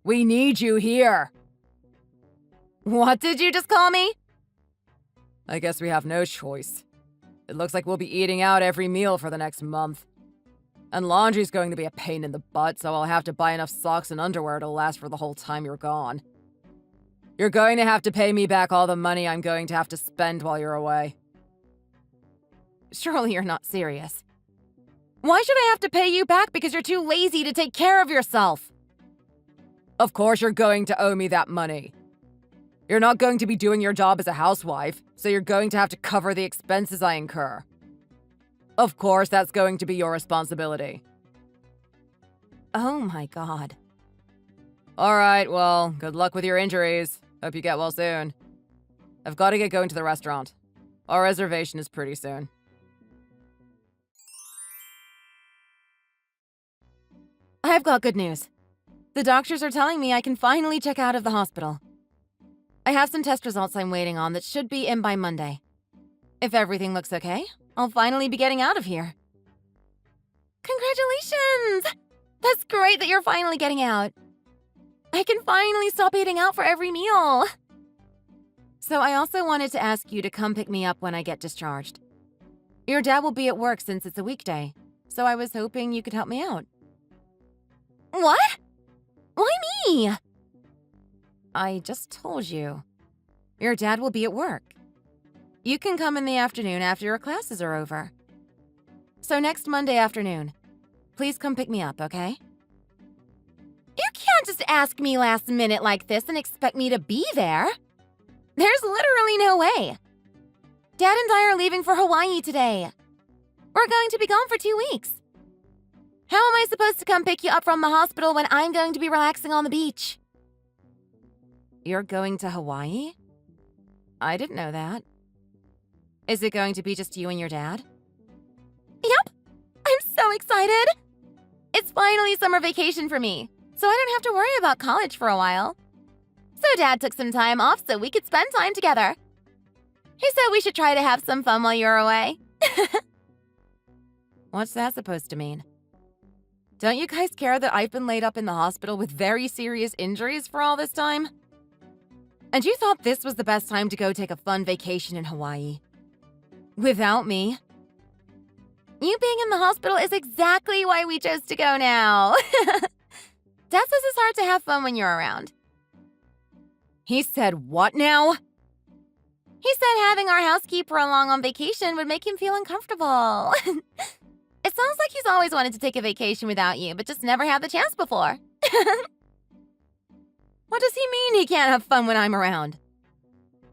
We need you here. What did you just call me? I guess we have no choice. It looks like we'll be eating out every meal for the next month. And laundry's going to be a pain in the butt, so I'll have to buy enough socks and underwear to last for the whole time you're gone. You're going to have to pay me back all the money I'm going to have to spend while you're away. Surely you're not serious. Why should I have to pay you back because you're too lazy to take care of yourself? Of course you're going to owe me that money. You're not going to be doing your job as a housewife, so you're going to have to cover the expenses I incur. Of course that's going to be your responsibility. Oh my god. Alright, well, good luck with your injuries. Hope you get well soon. I've got to get going to the restaurant. Our reservation is pretty soon. I've got good news. The doctors are telling me I can finally check out of the hospital. I have some test results I'm waiting on that should be in by Monday. If everything looks okay, I'll finally be getting out of here. Congratulations! That's great that you're finally getting out. I can finally stop eating out for every meal. So I also wanted to ask you to come pick me up when I get discharged. Your dad will be at work since it's a weekday, so I was hoping you could help me out. What? Why me? I just told you. Your dad will be at work. You can come in the afternoon after your classes are over. So next Monday afternoon, please come pick me up, okay? You can't just ask me last minute like this and expect me to be there. There's literally no way. Dad and I are leaving for Hawaii today. We're going to be gone for 2 weeks. How am I supposed to come pick you up from the hospital when I'm going to be relaxing on the beach? You're going to Hawaii? I didn't know that. Is it going to be just you and your dad? Yep. I'm so excited. It's finally summer vacation for me, so I don't have to worry about college for a while. So Dad took some time off so we could spend time together. He said we should try to have some fun while you're away. What's that supposed to mean? Don't you guys care that I've been laid up in the hospital with very serious injuries for all this time? And you thought this was the best time to go take a fun vacation in Hawaii? Without me? You being in the hospital is exactly why we chose to go now. Dad says it's hard to have fun when you're around. He said what now? He said having our housekeeper along on vacation would make him feel uncomfortable. It sounds like he's always wanted to take a vacation without you, but just never had the chance before. What does he mean he can't have fun when I'm around?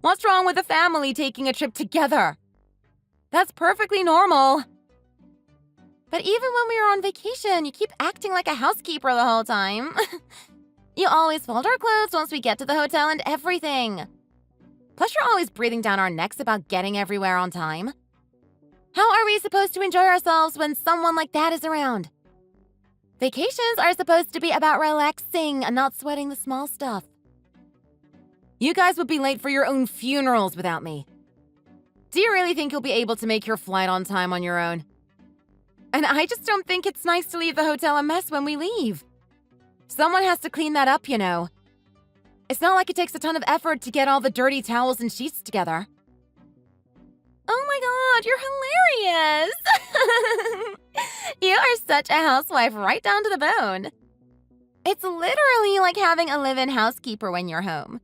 What's wrong with a family taking a trip together? That's perfectly normal. But even when we were on vacation, you keep acting like a housekeeper the whole time. You always fold our clothes once we get to the hotel and everything. Plus, you're always breathing down our necks about getting everywhere on time. How are we supposed to enjoy ourselves when someone like that is around? Vacations are supposed to be about relaxing and not sweating the small stuff. You guys would be late for your own funerals without me. Do you really think you'll be able to make your flight on time on your own? And I just don't think it's nice to leave the hotel a mess when we leave. Someone has to clean that up, you know. It's not like it takes a ton of effort to get all the dirty towels and sheets together. Oh my God, you're hilarious! You are such a housewife right down to the bone. It's literally like having a live-in housekeeper when you're home.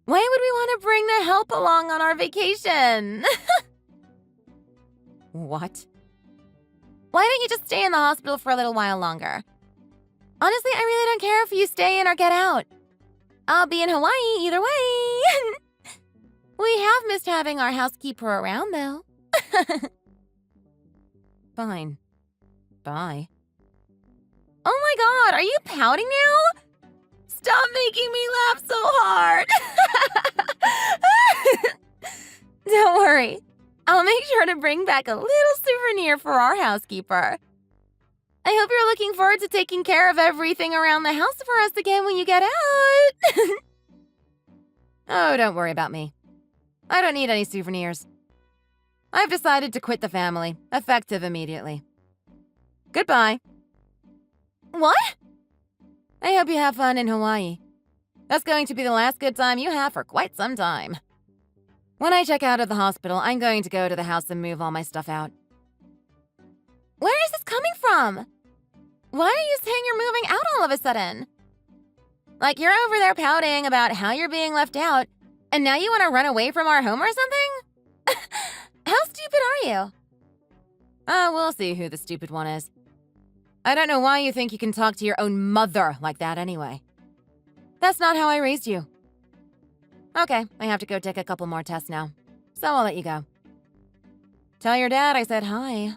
Why would we want to bring the help along on our vacation? What? Why don't you just stay in the hospital for a little while longer? Honestly, I really don't care if you stay in or get out. I'll be in Hawaii either way. We have missed having our housekeeper around, though. Fine. Bye. Oh my God, are you pouting now? Stop making me laugh so hard. Don't worry. I'll make sure to bring back a little souvenir for our housekeeper. I hope you're looking forward to taking care of everything around the house for us again when you get out. Oh, don't worry about me. I don't need any souvenirs. I've decided to quit the family, effective immediately. Goodbye. What? I hope you have fun in Hawaii. That's going to be the last good time you have for quite some time. When I check out of the hospital, I'm going to go to the house and move all my stuff out. Where is this coming from? Why are you saying you're moving out all of a sudden? Like you're over there pouting about how you're being left out, and now you want to run away from our home or something? How stupid are you? We'll see who the stupid one is. I don't know why you think you can talk to your own mother like that anyway. That's not how I raised you. Okay, I have to go take a couple more tests now, so I'll let you go. Tell your dad I said hi.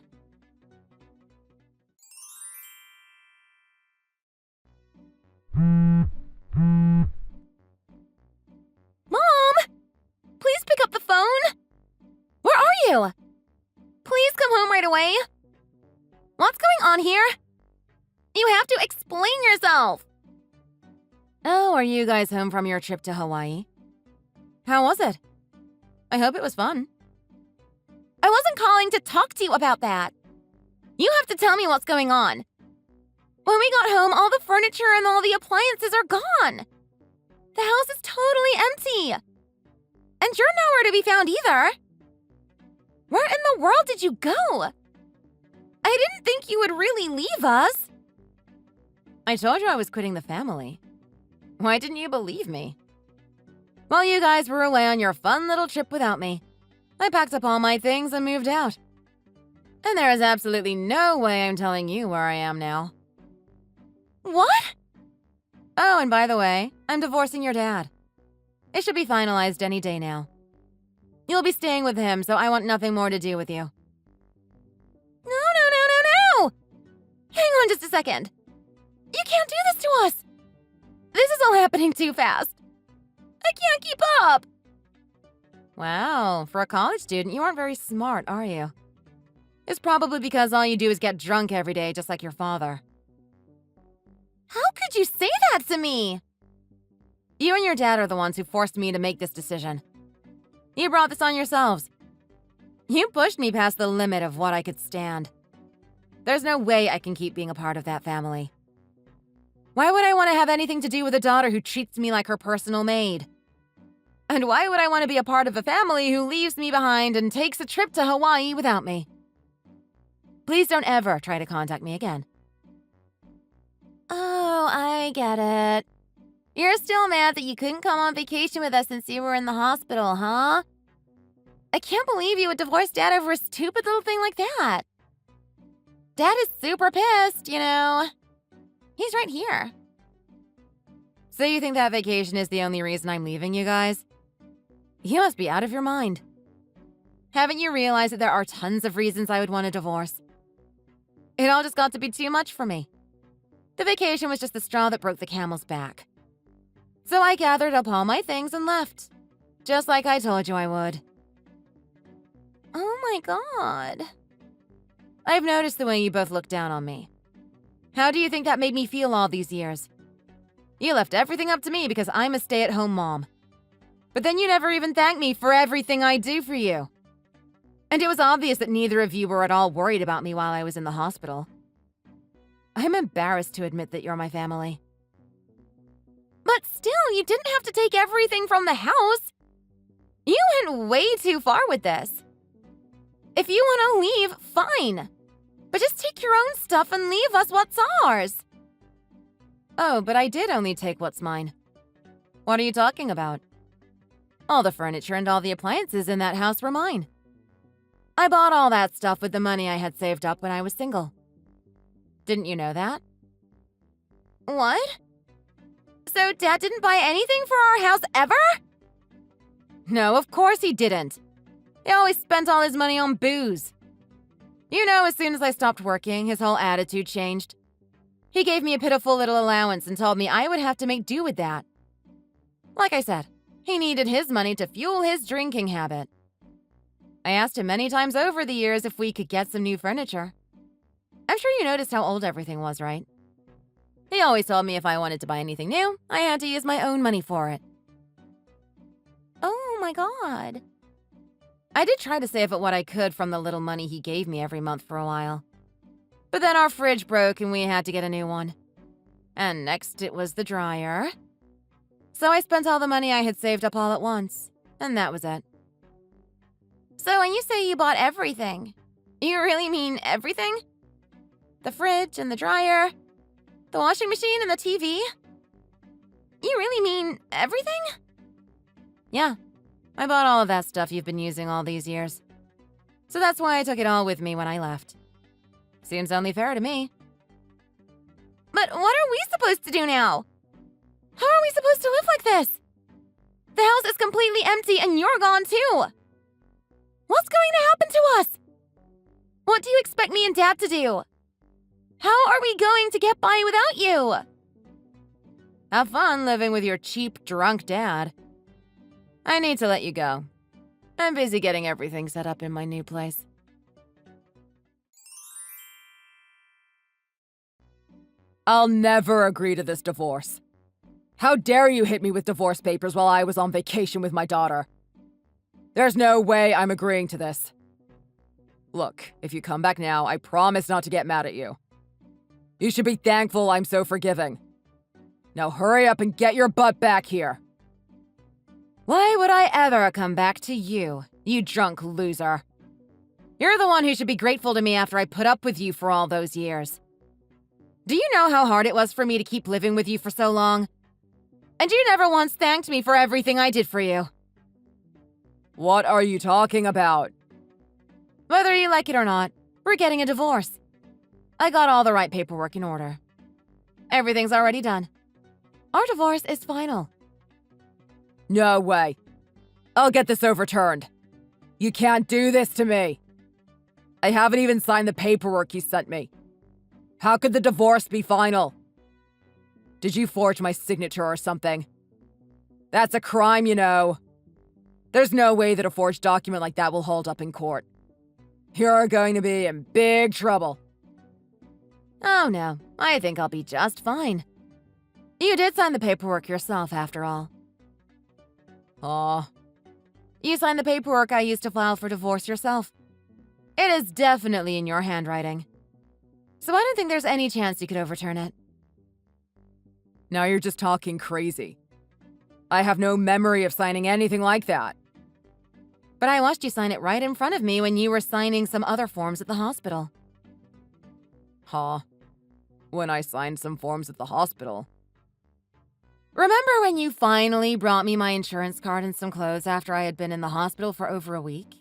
Mom! Please pick up the phone! Where are you? Please come home right away. What's going on here? You have to explain yourself. Oh, are you guys home from your trip to Hawaii? How was it? I hope it was fun. I wasn't calling to talk to you about that. You have to tell me what's going on. When we got home, all the furniture and all the appliances are gone. The house is totally empty. And you're nowhere to be found either. Where in the world did you go? I didn't think you would really leave us. I told you I was quitting the family. Why didn't you believe me? While you guys were away on your fun little trip without me, I packed up all my things and moved out. And there is absolutely no way I'm telling you where I am now. What? Oh, and by the way, I'm divorcing your dad. It should be finalized any day now. You'll be staying with him, so I want nothing more to do with you. No! Hang on just a second. You can't do this to us. This is all happening too fast. I can't keep up. Wow, for a college student, you aren't very smart, are you? It's probably because all you do is get drunk every day, just like your father. How could you say that to me? You and your dad are the ones who forced me to make this decision. You brought this on yourselves. You pushed me past the limit of what I could stand. There's no way I can keep being a part of that family. Why would I want to have anything to do with a daughter who treats me like her personal maid? And why would I want to be a part of a family who leaves me behind and takes a trip to Hawaii without me? Please don't ever try to contact me again. Oh, I get it. You're still mad that you couldn't come on vacation with us since you were in the hospital, huh? I can't believe you would divorce Dad over a stupid little thing like that. Dad is super pissed, you know. He's right here. So you think that vacation is the only reason I'm leaving you guys? You must be out of your mind. Haven't you realized that there are tons of reasons I would want a divorce? It all just got to be too much for me. The vacation was just the straw that broke the camel's back. So I gathered up all my things and left. Just like I told you I would. Oh my god. I've noticed the way you both look down on me. How do you think that made me feel all these years? You left everything up to me because I'm a stay-at-home mom. But then you never even thanked me for everything I do for you. And it was obvious that neither of you were at all worried about me while I was in the hospital. I'm embarrassed to admit that you're my family. But still, you didn't have to take everything from the house. You went way too far with this. If you want to leave, fine. But just take your own stuff and leave us what's ours. Oh, but I did only take what's mine. What are you talking about? All the furniture and all the appliances in that house were mine. I bought all that stuff with the money I had saved up when I was single. Didn't you know that? What? So Dad didn't buy anything for our house ever? No, of course he didn't. He always spent all his money on booze. You know, as soon as I stopped working, his whole attitude changed. He gave me a pitiful little allowance and told me I would have to make do with that. Like I said, he needed his money to fuel his drinking habit. I asked him many times over the years if we could get some new furniture. I'm sure you noticed how old everything was, right? He always told me if I wanted to buy anything new, I had to use my own money for it. Oh my god. I did try to save up what I could from the little money he gave me every month for a while. But then our fridge broke and we had to get a new one. And next it was the dryer. So I spent all the money I had saved up all at once. And that was it. So when you say you bought everything, you really mean everything? The fridge and the dryer, the washing machine and the TV? You really mean everything? Yeah, I bought all of that stuff you've been using all these years. So that's why I took it all with me when I left. Seems only fair to me. But what are we supposed to do now? How are we supposed to live like this? The house is completely empty and you're gone too. What's going to happen to us? What do you expect me and Dad to do? How are we going to get by without you? Have fun living with your cheap, drunk dad. I need to let you go. I'm busy getting everything set up in my new place. I'll never agree to this divorce. How dare you hit me with divorce papers while I was on vacation with my daughter? There's no way I'm agreeing to this. Look, if you come back now, I promise not to get mad at you. You should be thankful I'm so forgiving. Now hurry up and get your butt back here. Why would I ever come back to you, you drunk loser? You're the one who should be grateful to me after I put up with you for all those years. Do you know how hard it was for me to keep living with you for so long? And you never once thanked me for everything I did for you. What are you talking about? Whether you like it or not, we're getting a divorce. I got all the right paperwork in order. Everything's already done. Our divorce is final. No way. I'll get this overturned. You can't do this to me. I haven't even signed the paperwork you sent me. How could the divorce be final? Did you forge my signature or something? That's a crime, you know. There's no way that a forged document like that will hold up in court. You're going to be in big trouble. Oh no, I think I'll be just fine. You did sign the paperwork yourself, after all. Aw. You signed the paperwork I used to file for divorce yourself. It is definitely in your handwriting. So I don't think there's any chance you could overturn it. Now you're just talking crazy. I have no memory of signing anything like that. But I watched you sign it right in front of me when you were signing some other forms at the hospital. Huh. When I signed some forms at the hospital. Remember when you finally brought me my insurance card and some clothes after I had been in the hospital for over a week?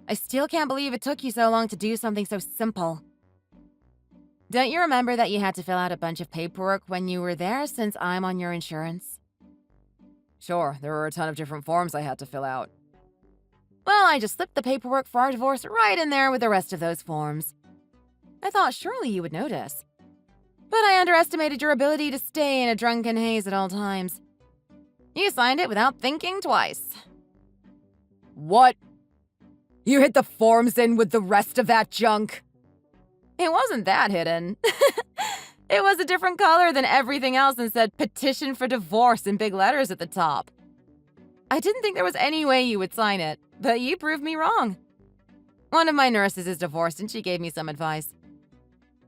I still can't believe it took you so long to do something so simple. Don't you remember that you had to fill out a bunch of paperwork when you were there since I'm on your insurance? Sure, there were a ton of different forms I had to fill out. Well, I just slipped the paperwork for our divorce right in there with the rest of those forms. I thought surely you would notice. But I underestimated your ability to stay in a drunken haze at all times. You signed it without thinking twice. What? You hid the forms in with the rest of that junk? It wasn't that hidden. It was a different color than everything else and said petition for divorce in big letters at the top. I didn't think there was any way you would sign it, but you proved me wrong. One of my nurses is divorced and she gave me some advice.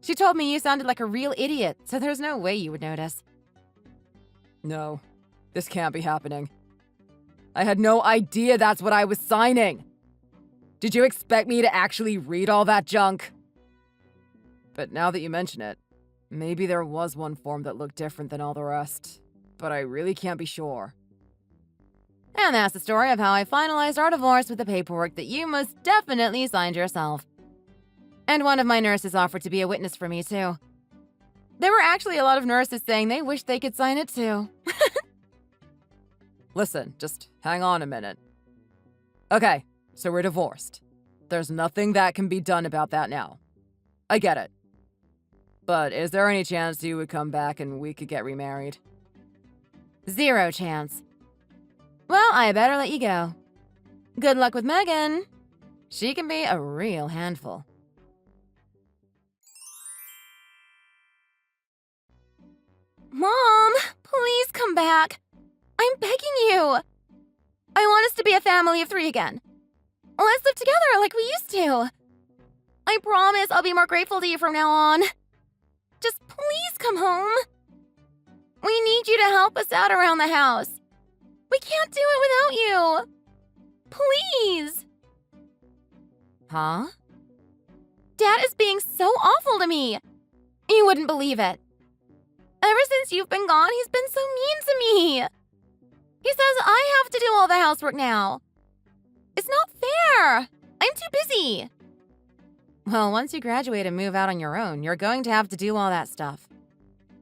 She told me you sounded like a real idiot, so there's no way you would notice. No, this can't be happening. I had no idea that's what I was signing. Did you expect me to actually read all that junk? But now that you mention it, maybe there was one form that looked different than all the rest, but I really can't be sure. And that's the story of how I finalized our divorce with the paperwork that you most definitely signed yourself. And one of my nurses offered to be a witness for me, too. There were actually a lot of nurses saying they wished they could sign it, too. Listen, just hang on a minute. Okay, so we're divorced. There's nothing that can be done about that now. I get it. But is there any chance you would come back and we could get remarried? 0 chance. Well, I better let you go. Good luck with Megan. She can be a real handful. Mom, please come back. I'm begging you. I want us to be a family of 3 again. Let's live together like we used to. I promise I'll be more grateful to you from now on. Just please come home. We need you to help us out around the house. We can't do it without you. Please. Huh? Dad is being so awful to me. You wouldn't believe it. Ever since you've been gone, he's been so mean to me. He says I have to do all the housework now. It's not fair. I'm too busy. Well, once you graduate and move out on your own, you're going to have to do all that stuff.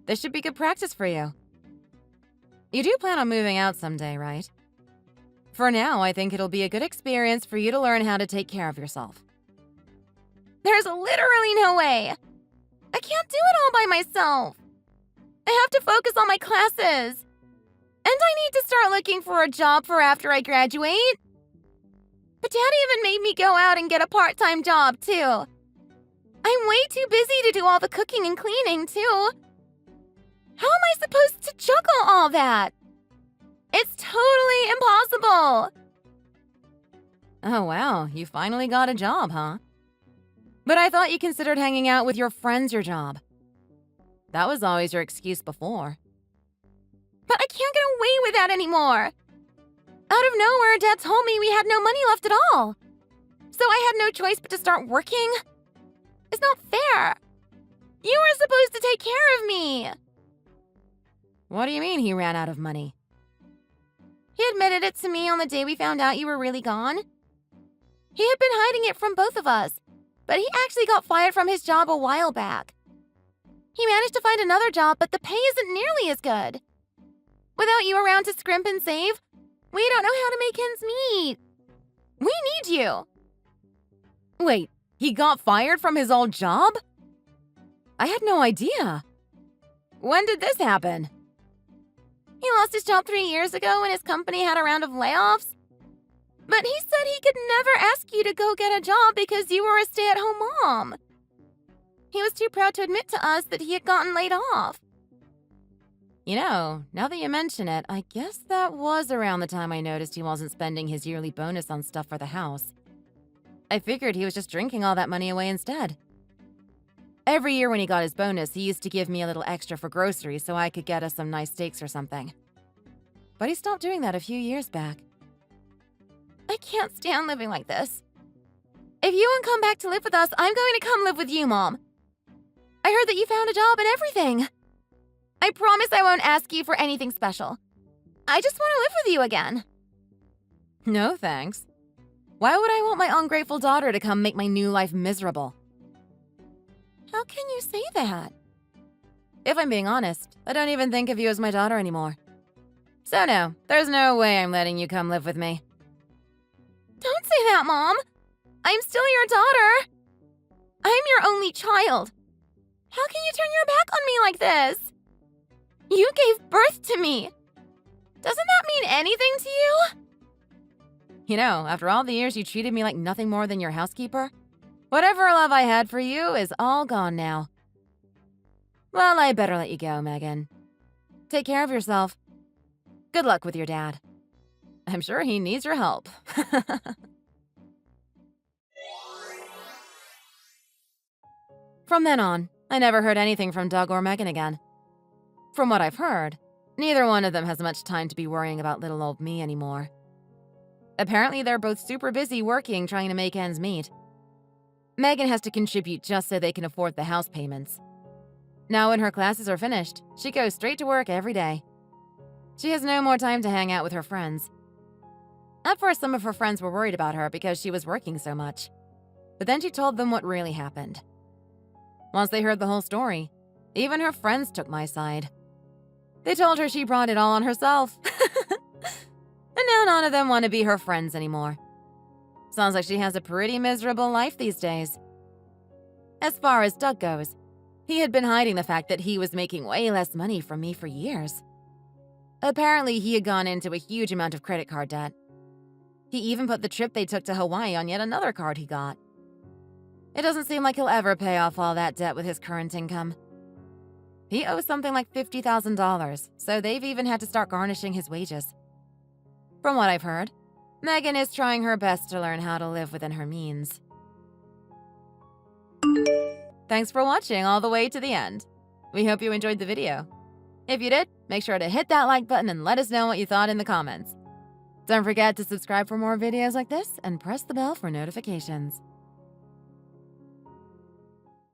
This should be good practice for you. You do plan on moving out someday, right? For now, I think it'll be a good experience for you to learn how to take care of yourself. There's literally no way. I can't do it all by myself. I have to focus on my classes. And I need to start looking for a job for after I graduate. But Dad even made me go out and get a part-time job, too. I'm way too busy to do all the cooking and cleaning, too. How am I supposed to juggle all that? It's totally impossible. Oh, wow. You finally got a job, huh? But I thought you considered hanging out with your friends your job. That was always your excuse before. But I can't get away with that anymore. Out of nowhere, Dad told me we had no money left at all. So I had no choice but to start working. It's not fair. You were supposed to take care of me. What do you mean he ran out of money? He admitted it to me on the day we found out you were really gone. He had been hiding it from both of us, but he actually got fired from his job a while back. He managed to find another job, but the pay isn't nearly as good. Without you around to scrimp and save, we don't know how to make ends meet. We need you. Wait, he got fired from his old job? I had no idea. When did this happen? He lost his job 3 years ago when his company had a round of layoffs. But he said he could never ask you to go get a job because you were a stay-at-home mom. He was too proud to admit to us that he had gotten laid off. You know, now that you mention it, I guess that was around the time I noticed he wasn't spending his yearly bonus on stuff for the house. I figured he was just drinking all that money away instead. Every year when he got his bonus, he used to give me a little extra for groceries so I could get us some nice steaks or something. But he stopped doing that a few years back. I can't stand living like this. If you won't come back to live with us, I'm going to come live with you, Mom. I heard that you found a job and everything. I promise I won't ask you for anything special. I just want to live with you again. No thanks. Why would I want my ungrateful daughter to come make my new life miserable? How can you say that? If I'm being honest, I don't even think of you as my daughter anymore. So no, there's no way I'm letting you come live with me. Don't say that, Mom. I'm still your daughter. I'm your only child. How can you turn your back on me like this? You gave birth to me. Doesn't that mean anything to you? You know, after all the years you treated me like nothing more than your housekeeper, whatever love I had for you is all gone now. Well, I better let you go, Megan. Take care of yourself. Good luck with your dad. I'm sure he needs your help. From then on, I never heard anything from Doug or Megan again. From what I've heard, neither one of them has much time to be worrying about little old me anymore. Apparently, they're both super busy working trying to make ends meet. Megan has to contribute just so they can afford the house payments. Now when her classes are finished, she goes straight to work every day. She has no more time to hang out with her friends. At first, some of her friends were worried about her because she was working so much. But then she told them what really happened. Once they heard the whole story, even her friends took my side. They told her she brought it all on herself. And now none of them want to be her friends anymore. Sounds like she has a pretty miserable life these days. As far as Doug goes, he had been hiding the fact that he was making way less money from me for years. Apparently, he had gone into a huge amount of credit card debt. He even put the trip they took to Hawaii on yet another card he got. It doesn't seem like he'll ever pay off all that debt with his current income. He owes something like $50,000, so they've even had to start garnishing his wages. From what I've heard, Megan is trying her best to learn how to live within her means. Thanks for watching all the way to the end. We hope you enjoyed the video. If you did, make sure to hit that like button and let us know what you thought in the comments. Don't forget to subscribe for more videos like this and press the bell for notifications.